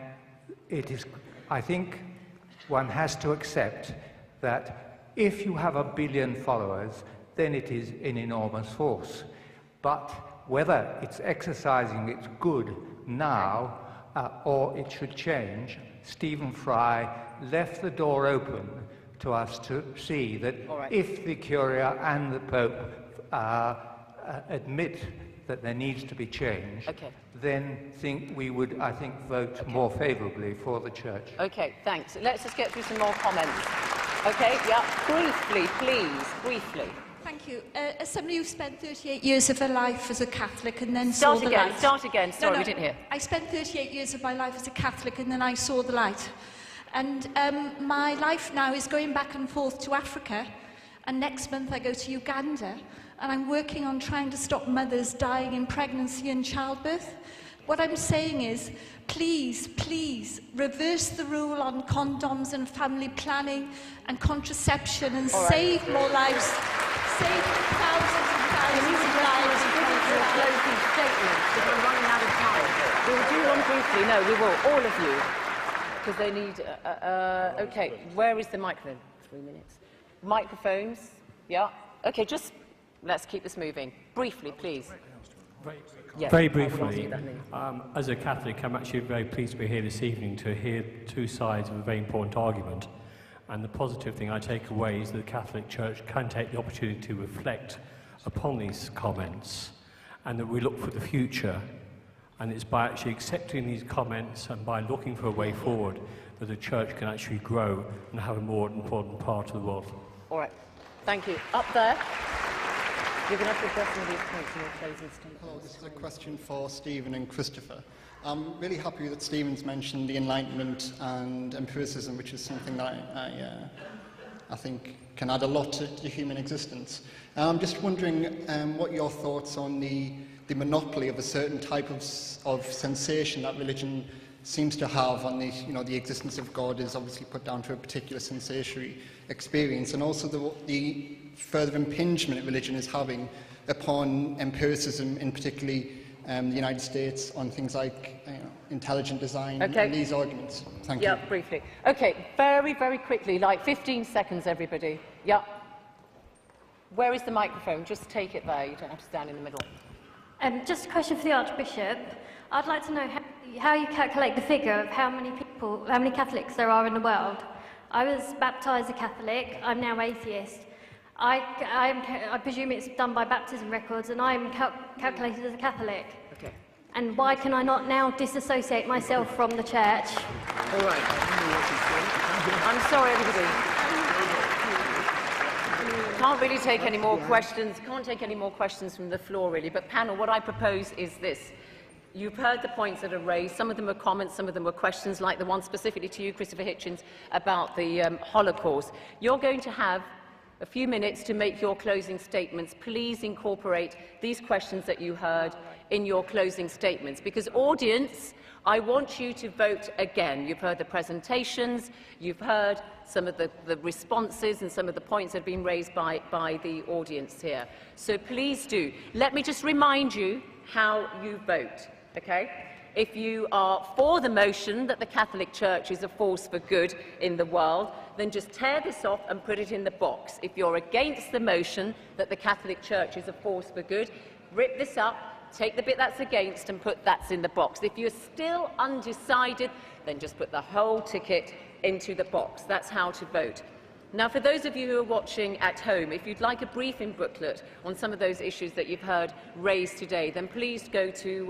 S23: it is, I think, one has to accept that if you have 1 billion followers, then it is an enormous force. But whether it's exercising its good now or it should change, Stephen Fry left the door open to us to see that if the Curia and the Pope admit that there needs to be change, then we would, I think, vote more favourably for the Church.
S1: Okay, thanks. Let's just get through some more comments. Okay, yeah, briefly, please, briefly.
S24: Thank you. As somebody who spent 38 years of her life as a Catholic and then saw the light...
S1: Start again. Sorry, we didn't hear.
S24: I spent 38 years of my life as a Catholic and then I saw the light. And my life now is going back and forth to Africa, and next month I go to Uganda, and I'm working on trying to stop mothers dying in pregnancy and childbirth. What I'm saying is, please, please, reverse the rule on condoms and family planning and contraception and save more lives. Save thousands and thousands of lives.
S1: We're running out of time. We'll do one briefly. No, we will. All of you. Because they need... okay, where is the microphone? 3 minutes. Microphones. Yeah. Okay, just... Let's keep this moving. Briefly, please.
S5: Very briefly, as a Catholic, I'm actually very pleased to be here this evening to hear two sides of a very important argument. And the positive thing I take away is that the Catholic Church can take the opportunity to reflect upon these comments, and that we look for the future. And it's by actually accepting these comments and by looking for a way forward that the Church can actually grow and have a more important part of the world.
S1: All right. Thank you. Up there. You're going to have to address some of these points in your closing statement.
S6: Hello, this is a question for Stephen and Christopher. I'm really happy that Stephen's mentioned the Enlightenment and empiricism, which is something that I think can add a lot to human existence. I'm just wondering what your thoughts on the monopoly of a certain type of sensation that religion seems to have on the existence of God is obviously put down to a particular sensory experience, and also the further impingement religion is having upon empiricism, in particularly the United States, on things like intelligent design and these arguments. Thank you.
S1: Yeah, briefly. Okay, very, very quickly, like 15 seconds, everybody. Yeah. Where is the microphone? Just take it there. You don't have to stand in the middle.
S7: Just a question for the Archbishop. I'd like to know how you calculate the figure of how many Catholics there are in the world. I was baptised a Catholic. I'm now atheist. I presume it's done by baptism records, and I'm calculated as a Catholic.
S1: Okay.
S7: And why can I not now disassociate myself from the Church?
S1: All right. I'm sorry, everybody. Can't really take any more questions. Can't take any more questions from the floor, really. But panel, what I propose is this. You've heard the points that are raised. Some of them are comments, some of them were questions, like the one specifically to you, Christopher Hitchens, about the Holocaust. You're going to have a few minutes to make your closing statements. Please incorporate these questions that you heard in your closing statements, because audience, I want you to vote again. You've heard the presentations, you've heard some of the responses and some of the points that have been raised by the audience here. So please do. Let me just remind you how you vote, okay? If you are for the motion that the Catholic Church is a force for good in the world, then just tear this off and put it in the box. If you're against the motion that the Catholic Church is a force for good, rip this up, take the bit that's against and put that's in the box. If you're still undecided, then just put the whole ticket into the box. That's how to vote. Now, for those of you who are watching at home, if you'd like a briefing booklet on some of those issues that you've heard raised today, then please go to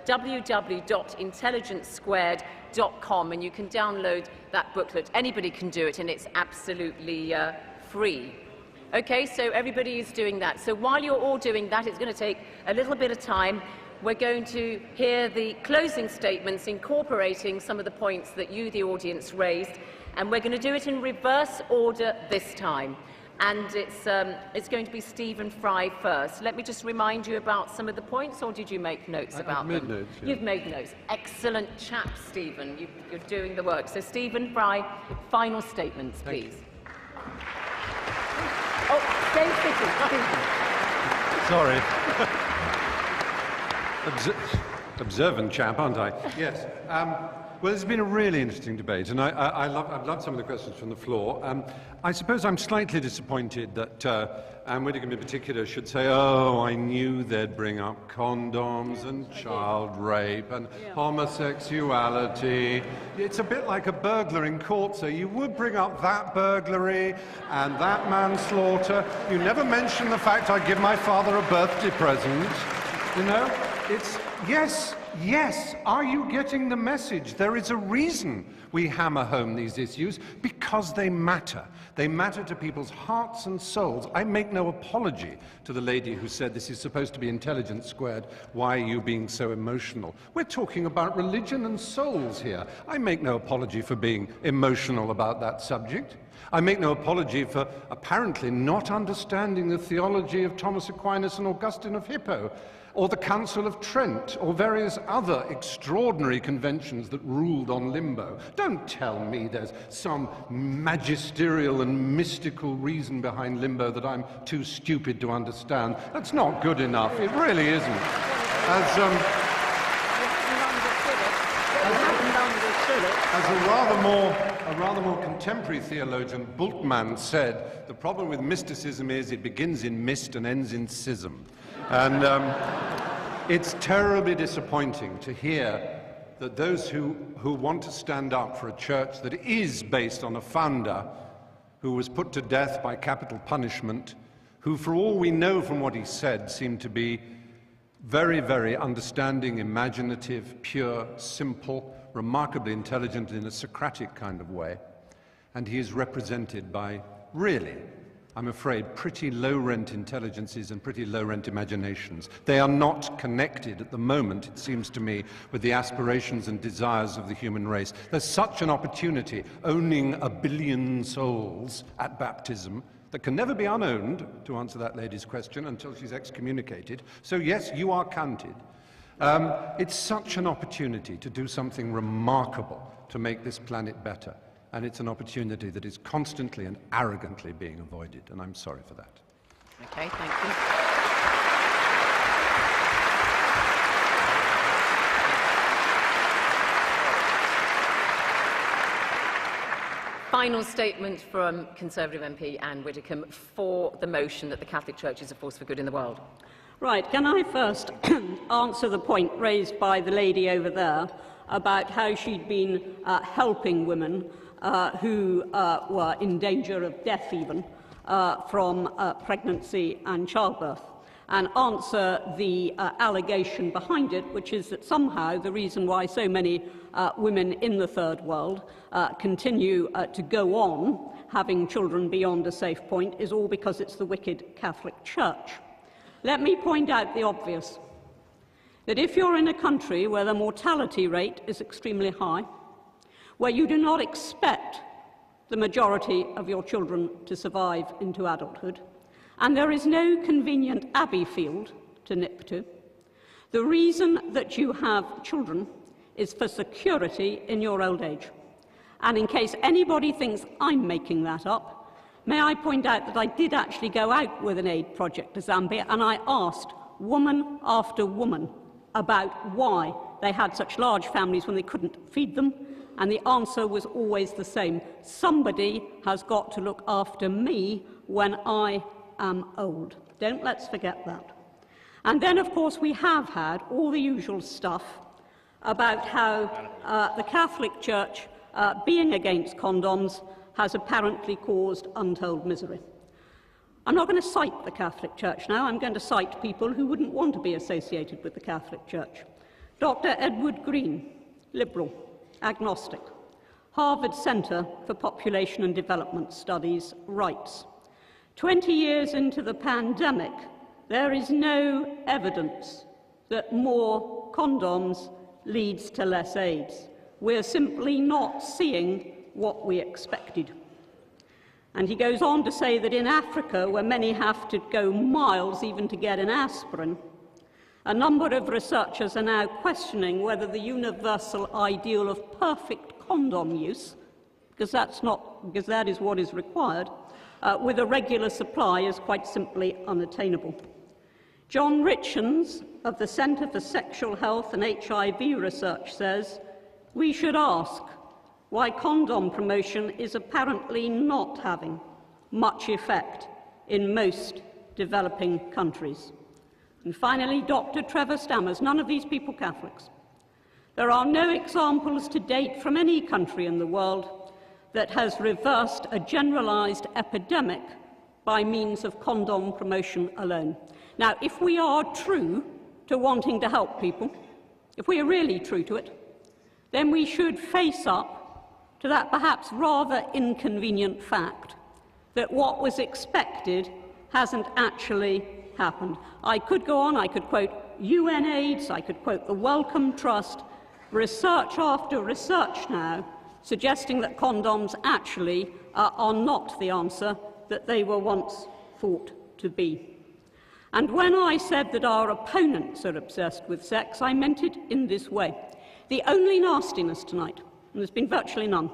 S1: www.intelligencesquared.com and you can download that booklet. Anybody can do it, and it's absolutely free. Okay, so everybody is doing that. So while you're all doing that, it's going to take a little bit of time. We're going to hear the closing statements incorporating some of the points that you, the audience, raised. And we're going to do it in reverse order this time. And it's going to be Stephen Fry first. Let me just remind you about some of the points, or did you make notes about them?
S16: I've made notes, yeah.
S1: You've made notes. excellent chap, Stephen. You're doing the work. So, Stephen Fry, final statements, please. Oh, stay
S16: sitting. Sorry. Observant chap, aren't I? Yes. Well, it's been a really interesting debate, and I've loved some of the questions from the floor. I suppose I'm slightly disappointed that Anne Widdecombe in particular should say, oh, I knew they'd bring up condoms and child rape and homosexuality. It's a bit like a burglar in court, so you would bring up that burglary and that manslaughter. You never mention the fact I give my father a birthday present. You know, it's, yes, are you getting the message? There is a reason we hammer home these issues, because they matter. They matter to people's hearts and souls. I make no apology to the lady who said this is supposed to be intelligence squared. Why are you being so emotional? We're talking about religion and souls here. I make no apology for being emotional about that subject. I make no apology for apparently not understanding the theology of Thomas Aquinas and Augustine of Hippo, or the Council of Trent, or various other extraordinary conventions that ruled on limbo. Don't tell me there's some magisterial and mystical reason behind limbo that I'm too stupid to understand. That's not good enough. It really isn't. As a rather more contemporary theologian, Bultmann, said, the problem with mysticism is it begins in mist and ends in schism. And It's terribly disappointing to hear that those who want to stand up for a church that is based on a founder who was put to death by capital punishment, who, for all we know from what he said, seemed to be very, very understanding, imaginative, pure, simple, remarkably intelligent in a Socratic kind of way. And he is represented by, really, I'm afraid, pretty low-rent intelligences and pretty low-rent imaginations. They are not connected at the moment, it seems to me, with the aspirations and desires of the human race. There's such an opportunity, owning 1 billion souls at baptism, that can never be unowned, to answer that lady's question, until she's excommunicated. So yes, you are counted. It's such an opportunity to do something remarkable to make this planet better. And it's an opportunity that is constantly and arrogantly being avoided, and I'm sorry for that.
S1: Okay, thank you. Final statement from Conservative MP Anne Widdecombe for the motion that the Catholic Church is a force for good in the world.
S4: Right, can I first answer the point raised by the lady over there about how she'd been helping women who were in danger of death even from pregnancy and childbirth, and answer the allegation behind it, which is that somehow the reason why so many women in the Third World continue to go on having children beyond a safe point is all because it's the wicked Catholic Church. Let me point out the obvious, that if you're in a country where the mortality rate is extremely high, where you do not expect the majority of your children to survive into adulthood, and there is no convenient abbey field to nip to, the reason that you have children is for security in your old age. And in case anybody thinks I'm making that up, may I point out that I did actually go out with an aid project to Zambia, and I asked woman after woman about why they had such large families when they couldn't feed them, and the answer was always the same. Somebody has got to look after me when I am old. Don't let's forget that. And then, of course, we have had all the usual stuff about how the Catholic Church, being against condoms, has apparently caused untold misery. I'm not going to cite the Catholic Church now. I'm going to cite people who wouldn't want to be associated with the Catholic Church. Dr. Edward Green, Liberal, agnostic, Harvard Center for Population and Development Studies, writes, 20 years into the pandemic, there is no evidence that more condoms leads to less AIDS. We're simply not seeing what we expected. And he goes on to say that in Africa, where many have to go miles even to get an aspirin, a number of researchers are now questioning whether the universal ideal of perfect condom use, because that is what is required, with a regular supply is quite simply unattainable. John Hitchens of the Centre for Sexual Health and HIV Research says, we should ask why condom promotion is apparently not having much effect in most developing countries. And finally, Dr. Trevor Stammers, none of these people Catholics. There are no examples to date from any country in the world that has reversed a generalized epidemic by means of condom promotion alone. Now, if we are true to wanting to help people, if we are really true to it, then we should face up to that perhaps rather inconvenient fact that what was expected hasn't actually happened. I could go on, I could quote UNAIDS, I could quote the Wellcome Trust, research after research now suggesting that condoms actually are not the answer that they were once thought to be. And when I said that our opponents are obsessed with sex, I meant it in this way. The only nastiness tonight, and there's been virtually none,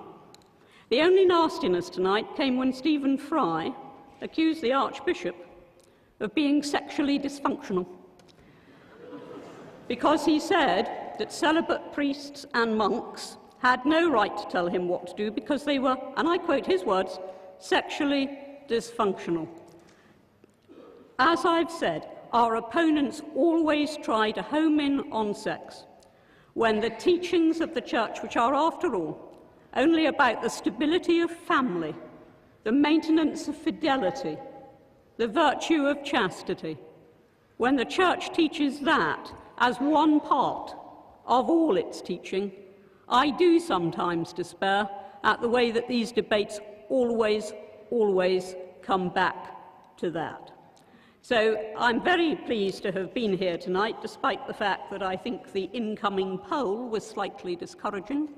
S4: the only nastiness tonight came when Stephen Fry accused the Archbishop of being sexually dysfunctional, because he said that celibate priests and monks had no right to tell him what to do because they were, and I quote his words, sexually dysfunctional. As I've said, our opponents always try to home in on sex, when the teachings of the Church, which are, after all, only about the stability of family, the maintenance of fidelity, the virtue of chastity, when the Church teaches that as one part of all its teaching, I do sometimes despair at the way that these debates always come back to that. So I'm very pleased to have been here tonight, despite the fact that I think the incoming poll was slightly discouraging.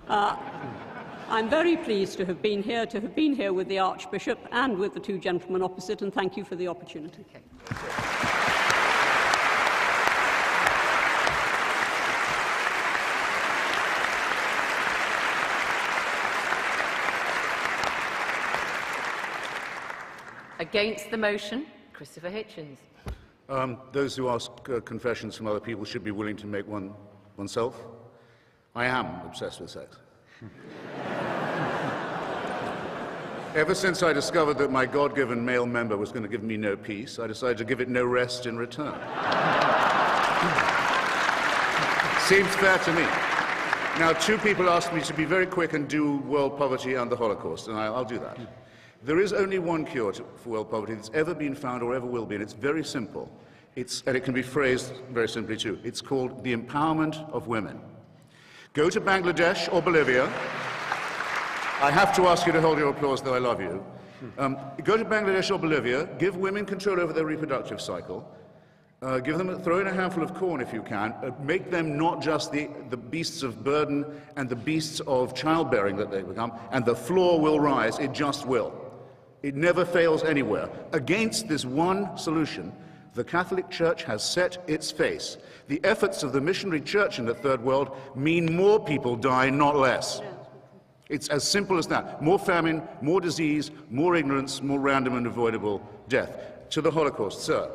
S4: I'm very pleased to have been here with the Archbishop and with the two gentlemen opposite, and thank you for the opportunity.
S1: Against the motion, Christopher Hitchens.
S3: Those who ask confessions from other people should be willing to make oneself. I am obsessed with sex. Ever since I discovered that my God-given male member was going to give me no peace, I decided to give it no rest in return. Seems fair to me. Now, two people asked me to be very quick and do world poverty and the Holocaust, and I'll do that. There is only one cure for world poverty that's ever been found or ever will be, and it's very simple. And it can be phrased very simply too. It's called the empowerment of women. Go to Bangladesh or Bolivia. I have to ask you to hold your applause, though I love you. Go to Bangladesh or Bolivia, give women control over their reproductive cycle, throw in a handful of corn if you can, make them not just the beasts of burden and the beasts of childbearing that they become, and the floor will rise, it just will. It never fails anywhere. Against this one solution, the Catholic Church has set its face. The efforts of the missionary church in the Third World mean more people die, not less. It's as simple as that. More famine, more disease, more ignorance, more random and avoidable death. To the Holocaust, sir,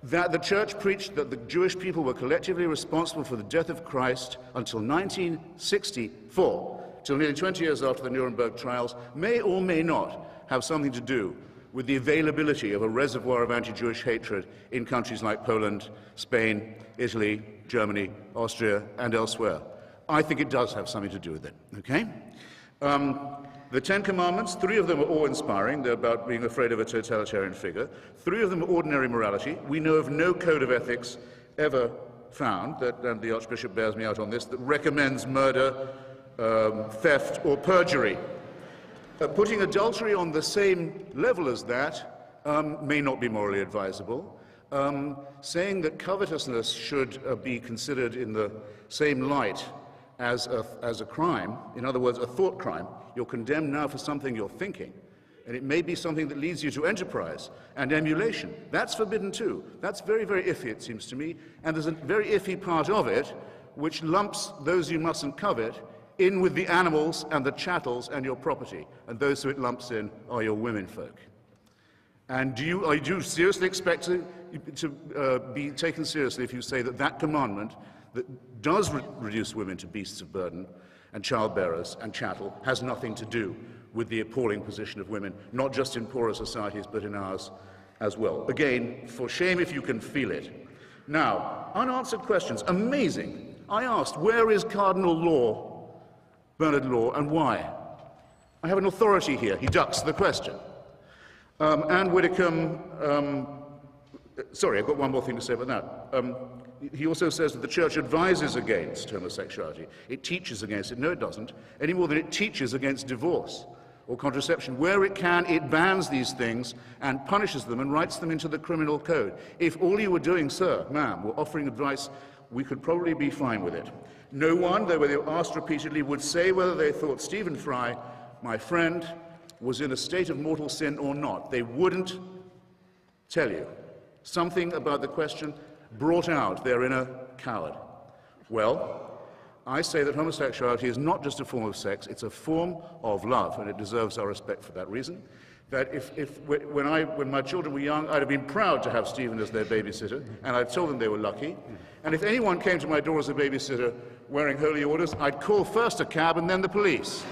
S3: that the Church preached that the Jewish people were collectively responsible for the death of Christ until 1964, till nearly 20 years after the Nuremberg trials, may or may not have something to do with the availability of a reservoir of anti-Jewish hatred in countries like Poland, Spain, Italy, Germany, Austria, and elsewhere. I think it does have something to do with it, okay? The Ten Commandments, 3 of them are awe-inspiring. They're about being afraid of a totalitarian figure. 3 of them are ordinary morality. We know of no code of ethics ever found, and the Archbishop bears me out on this, that recommends murder, theft, or perjury. Putting adultery on the same level as that may not be morally advisable. Saying that covetousness should be considered in the same light as a crime, in other words, a thought crime. You're condemned now for something you're thinking, and it may be something that leads you to enterprise and emulation. That's forbidden too. That's very, very iffy, it seems to me, and there's a very iffy part of it which lumps those you mustn't covet in with the animals and the chattels and your property, and those who it lumps in are your womenfolk. And do you seriously expect to be taken seriously if you say that that commandment that does reduce women to beasts of burden and childbearers and chattel has nothing to do with the appalling position of women, not just in poorer societies, but in ours as well? Again, for shame if you can feel it. Now, unanswered questions. Amazing. I asked, where is Cardinal Law, Bernard Law, and why? I have an authority here. He ducks the question. And Widdecombe, sorry, I've got one more thing to say about that. He also says that the Church advises against homosexuality. It teaches against it. No, it doesn't. Any more than it teaches against divorce or contraception. Where it can, it bans these things and punishes them and writes them into the criminal code. If all you were doing, sir, ma'am, were offering advice, we could probably be fine with it. No one, though they were asked repeatedly, would say whether they thought Stephen Fry, my friend, was in a state of mortal sin or not. They wouldn't tell you. Something about the question brought out their inner coward. Well, I say that homosexuality is not just a form of sex, it's a form of love, and it deserves our respect for that reason. That when my children were young, I'd have been proud to have Stephen as their babysitter, and I'd told them they were lucky. And if anyone came to my door as a babysitter wearing holy orders, I'd call first a cab and then the police.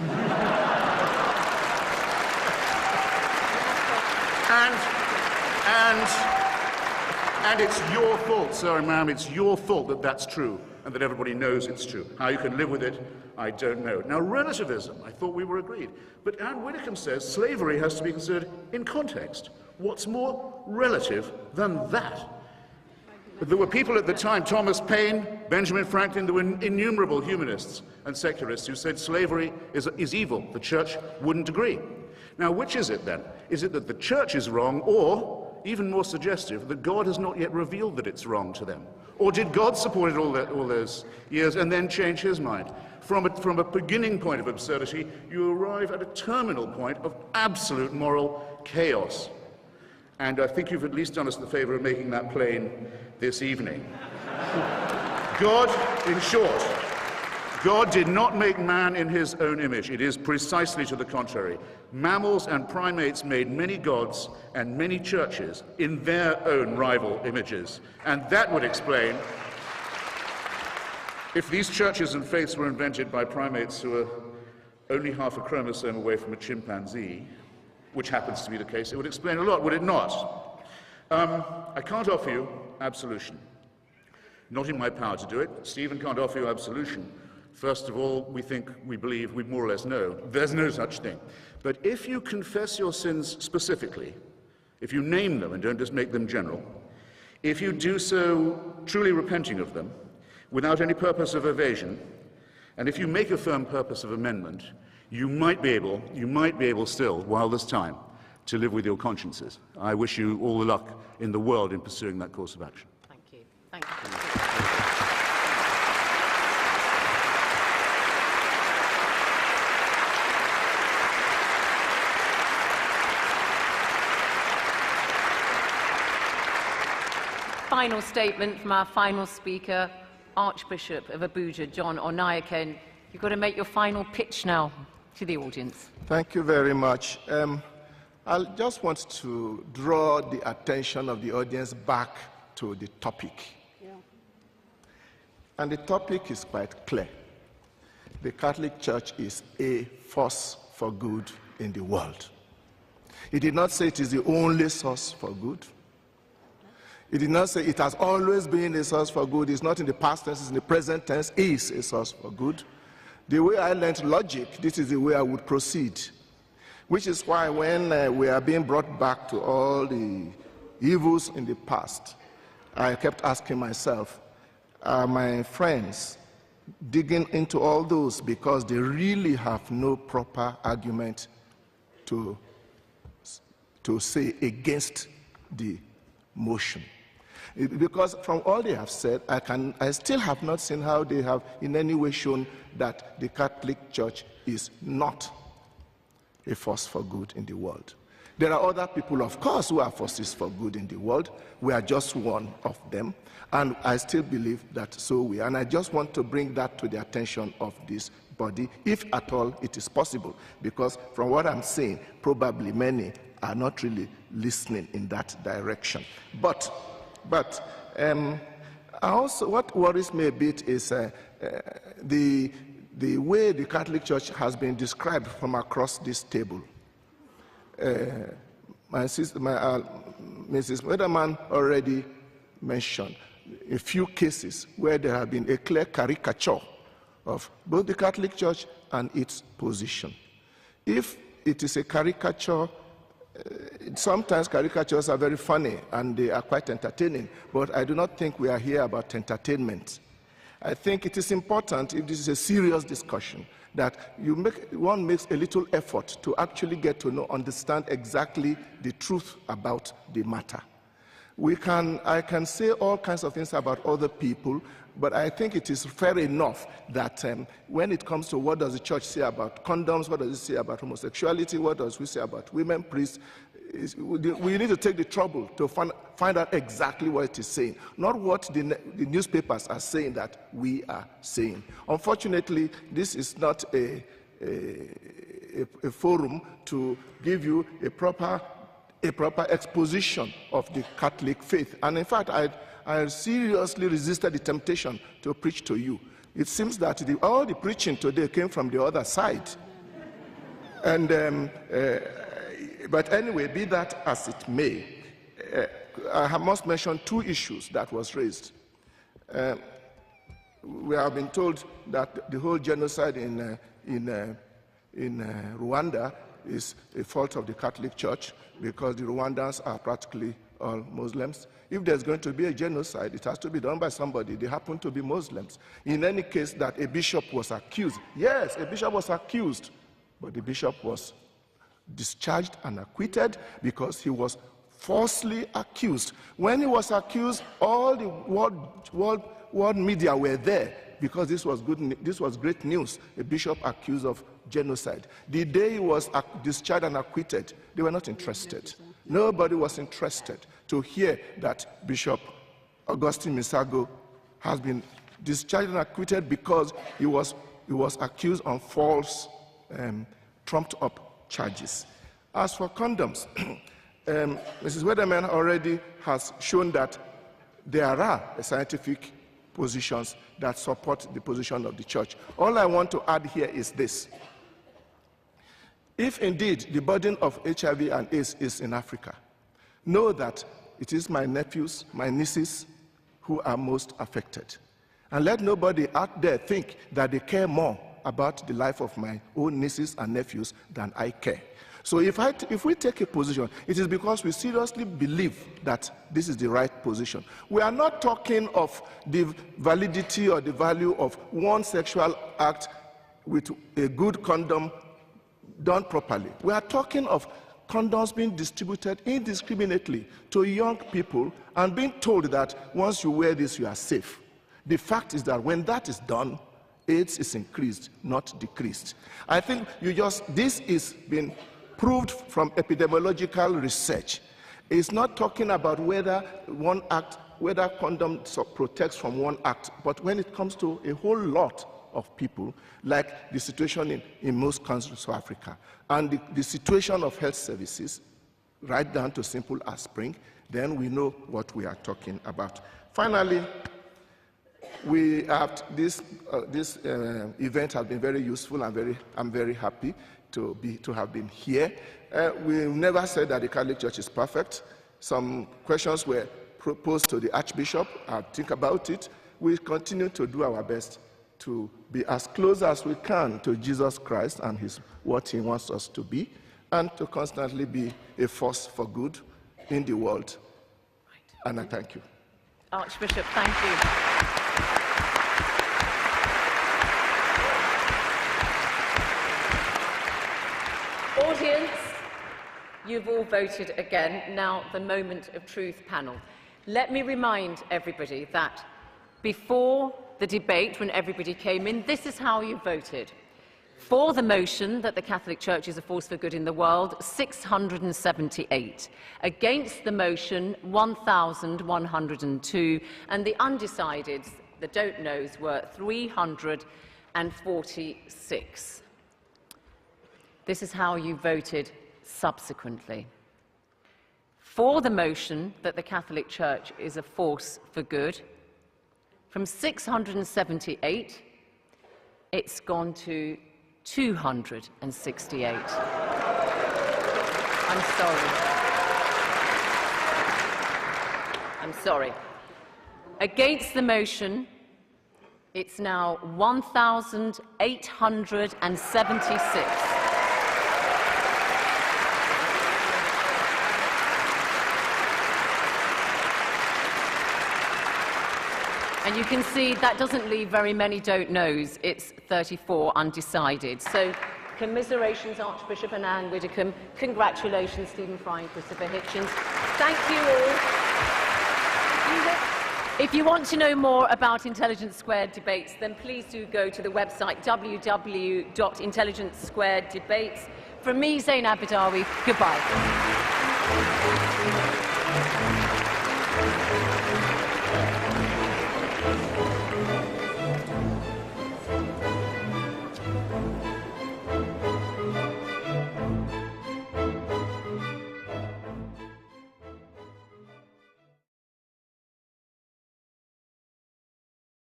S3: And it's your fault, sir and ma'am, it's your fault that that's true and that everybody knows it's true. How you can live with it, I don't know. Now, relativism, I thought we were agreed. But Anne Widdecombe says slavery has to be considered in context. What's more relative than that? There were people at the time, Thomas Paine, Benjamin Franklin, there were innumerable humanists and secularists who said slavery is evil. The church wouldn't agree. Now, which is it then? Is it that the church is wrong, or, even more suggestive, that God has not yet revealed that it's wrong to them? Or did God support it all those years and then change his mind? From a beginning point of absurdity, you arrive at a terminal point of absolute moral chaos. And I think you've at least done us the favor of making that plain this evening. God, in short, God did not make man in his own image. It is precisely to the contrary. Mammals and primates made many gods and many churches in their own rival images. And that would explain, if these churches and faiths were invented by primates who are only half a chromosome away from a chimpanzee, which happens to be the case, it would explain a lot, would it not? I can't offer you absolution. Not in my power to do it. Stephen can't offer you absolution. First of all, we believe, we more or less know, there's no such thing. But if you confess your sins specifically, if you name them and don't just make them general, if you do so truly repenting of them, without any purpose of evasion, and if you make a firm purpose of amendment, you might be able still, while there's time, to live with your consciences. I wish you all the luck in the world in pursuing that course of action.
S1: Thank you. Thank you. Final statement from our final speaker, Archbishop of Abuja, John Onaiyeken. You've got to make your final pitch now to the audience.
S2: Thank you very much. I just want to draw the attention of the audience back to the topic. Yeah. And the topic is quite clear. The Catholic Church is a force for good in the world. It did not say it is the only source for good. It did not say it has always been a source for good. It's not in the past tense, it's in the present tense, is a source for good. The way I learned logic, this is the way I would proceed. Which is why when we are being brought back to all the evils in the past, I kept asking myself, are my friends digging into all those because they really have no proper argument to say against the motion? Because from all they have said, I still have not seen how they have in any way shown that the Catholic Church is not a force for good in the world. There are other people, of course, who are forces for good in the world. We are just one of them, and I still believe that so we are. And I just want to bring that to the attention of this body, if at all it is possible, because from what I'm saying, probably many are not really listening in that direction. But also what worries me a bit is the way the Catholic Church has been described from across this table. Mrs. Widdecombe already mentioned a few cases where there have been a clear caricature of both the Catholic Church and its position. If it is a caricature, sometimes caricatures are very funny and they are quite entertaining, but I do not think we are here about entertainment. I think it is important, if this is a serious discussion, that one makes a little effort to actually get to understand exactly the truth about the matter. I can say all kinds of things about other people, but I think it is fair enough that when it comes to what does the church say about condoms, what does it say about homosexuality, what does we say about women priests, we need to take the trouble to find out exactly what it is saying, not what the newspapers are saying that we are saying. Unfortunately, this is not a forum to give you a proper exposition of the Catholic faith. And in fact, I seriously resisted the temptation to preach to you. It seems that all the preaching today came from the other side. And, but anyway, be that as it may, I must mention two issues that was raised. We have been told that the whole genocide in Rwanda is a fault of the Catholic Church because the Rwandans are practically all Muslims. If there's going to be a genocide, it has to be done by somebody. They happen to be Muslims. In any case, that a bishop was accused. Yes, a bishop was accused, but the bishop was discharged and acquitted because he was falsely accused. When he was accused, all the world media were there because this was great news. A bishop accused of genocide. The day he was discharged and acquitted, they were not interested. Nobody was interested to hear that Bishop Augustine Misago has been discharged and acquitted because he was accused on false, trumped-up charges. As for condoms, Mrs. Widdecombe already has shown that there are scientific positions that support the position of the church. All I want to add here is this. If indeed the burden of HIV and AIDS is in Africa, know that it is my nephews, my nieces who are most affected. And let nobody out there think that they care more about the life of my own nieces and nephews than I care. So if we take a position, it is because we seriously believe that this is the right position. We are not talking of the validity or the value of one sexual act with a good condom done properly. We are talking of condoms being distributed indiscriminately to young people and being told that once you wear this, you are safe. The fact is that when that is done, AIDS is increased, not decreased. I think this is been proved from epidemiological research. It's not talking about whether condom protects from one act, but when it comes to a whole lot of people, like the situation in most countries of Africa, and the situation of health services, right down to simple aspirin, then we know what we are talking about. Finally, this event has been very useful, and I'm very happy to have been here. We never said that the Catholic Church is perfect. Some questions were proposed to the Archbishop. I'll think about it. We continue to do our best to be as close as we can to Jesus Christ and what he wants us to be, and to constantly be a force for good in the world. Right. And I thank you.
S1: Archbishop, thank you. Audience, you've all voted again. Now, the moment of truth panel. Let me remind everybody that before the debate, when everybody came in, this is how you voted. For the motion that the Catholic Church is a force for good in the world, 678. Against the motion, 1,102. And the undecideds, the don't knows, were 346. This is how you voted subsequently. For the motion that the Catholic Church is a force for good, from 678, it's gone to 268. I'm sorry. Against the motion, it's now 1,876. And you can see that doesn't leave very many don't knows. It's 34 undecided. So commiserations, Archbishop and Anne Widdecombe. Congratulations, Stephen Fry and Christopher Hitchens. Thank you all. If you want to know more about Intelligence Squared debates, then please do go to the website www.intelligencesquareddebates. From me, Zainab Badawi, goodbye.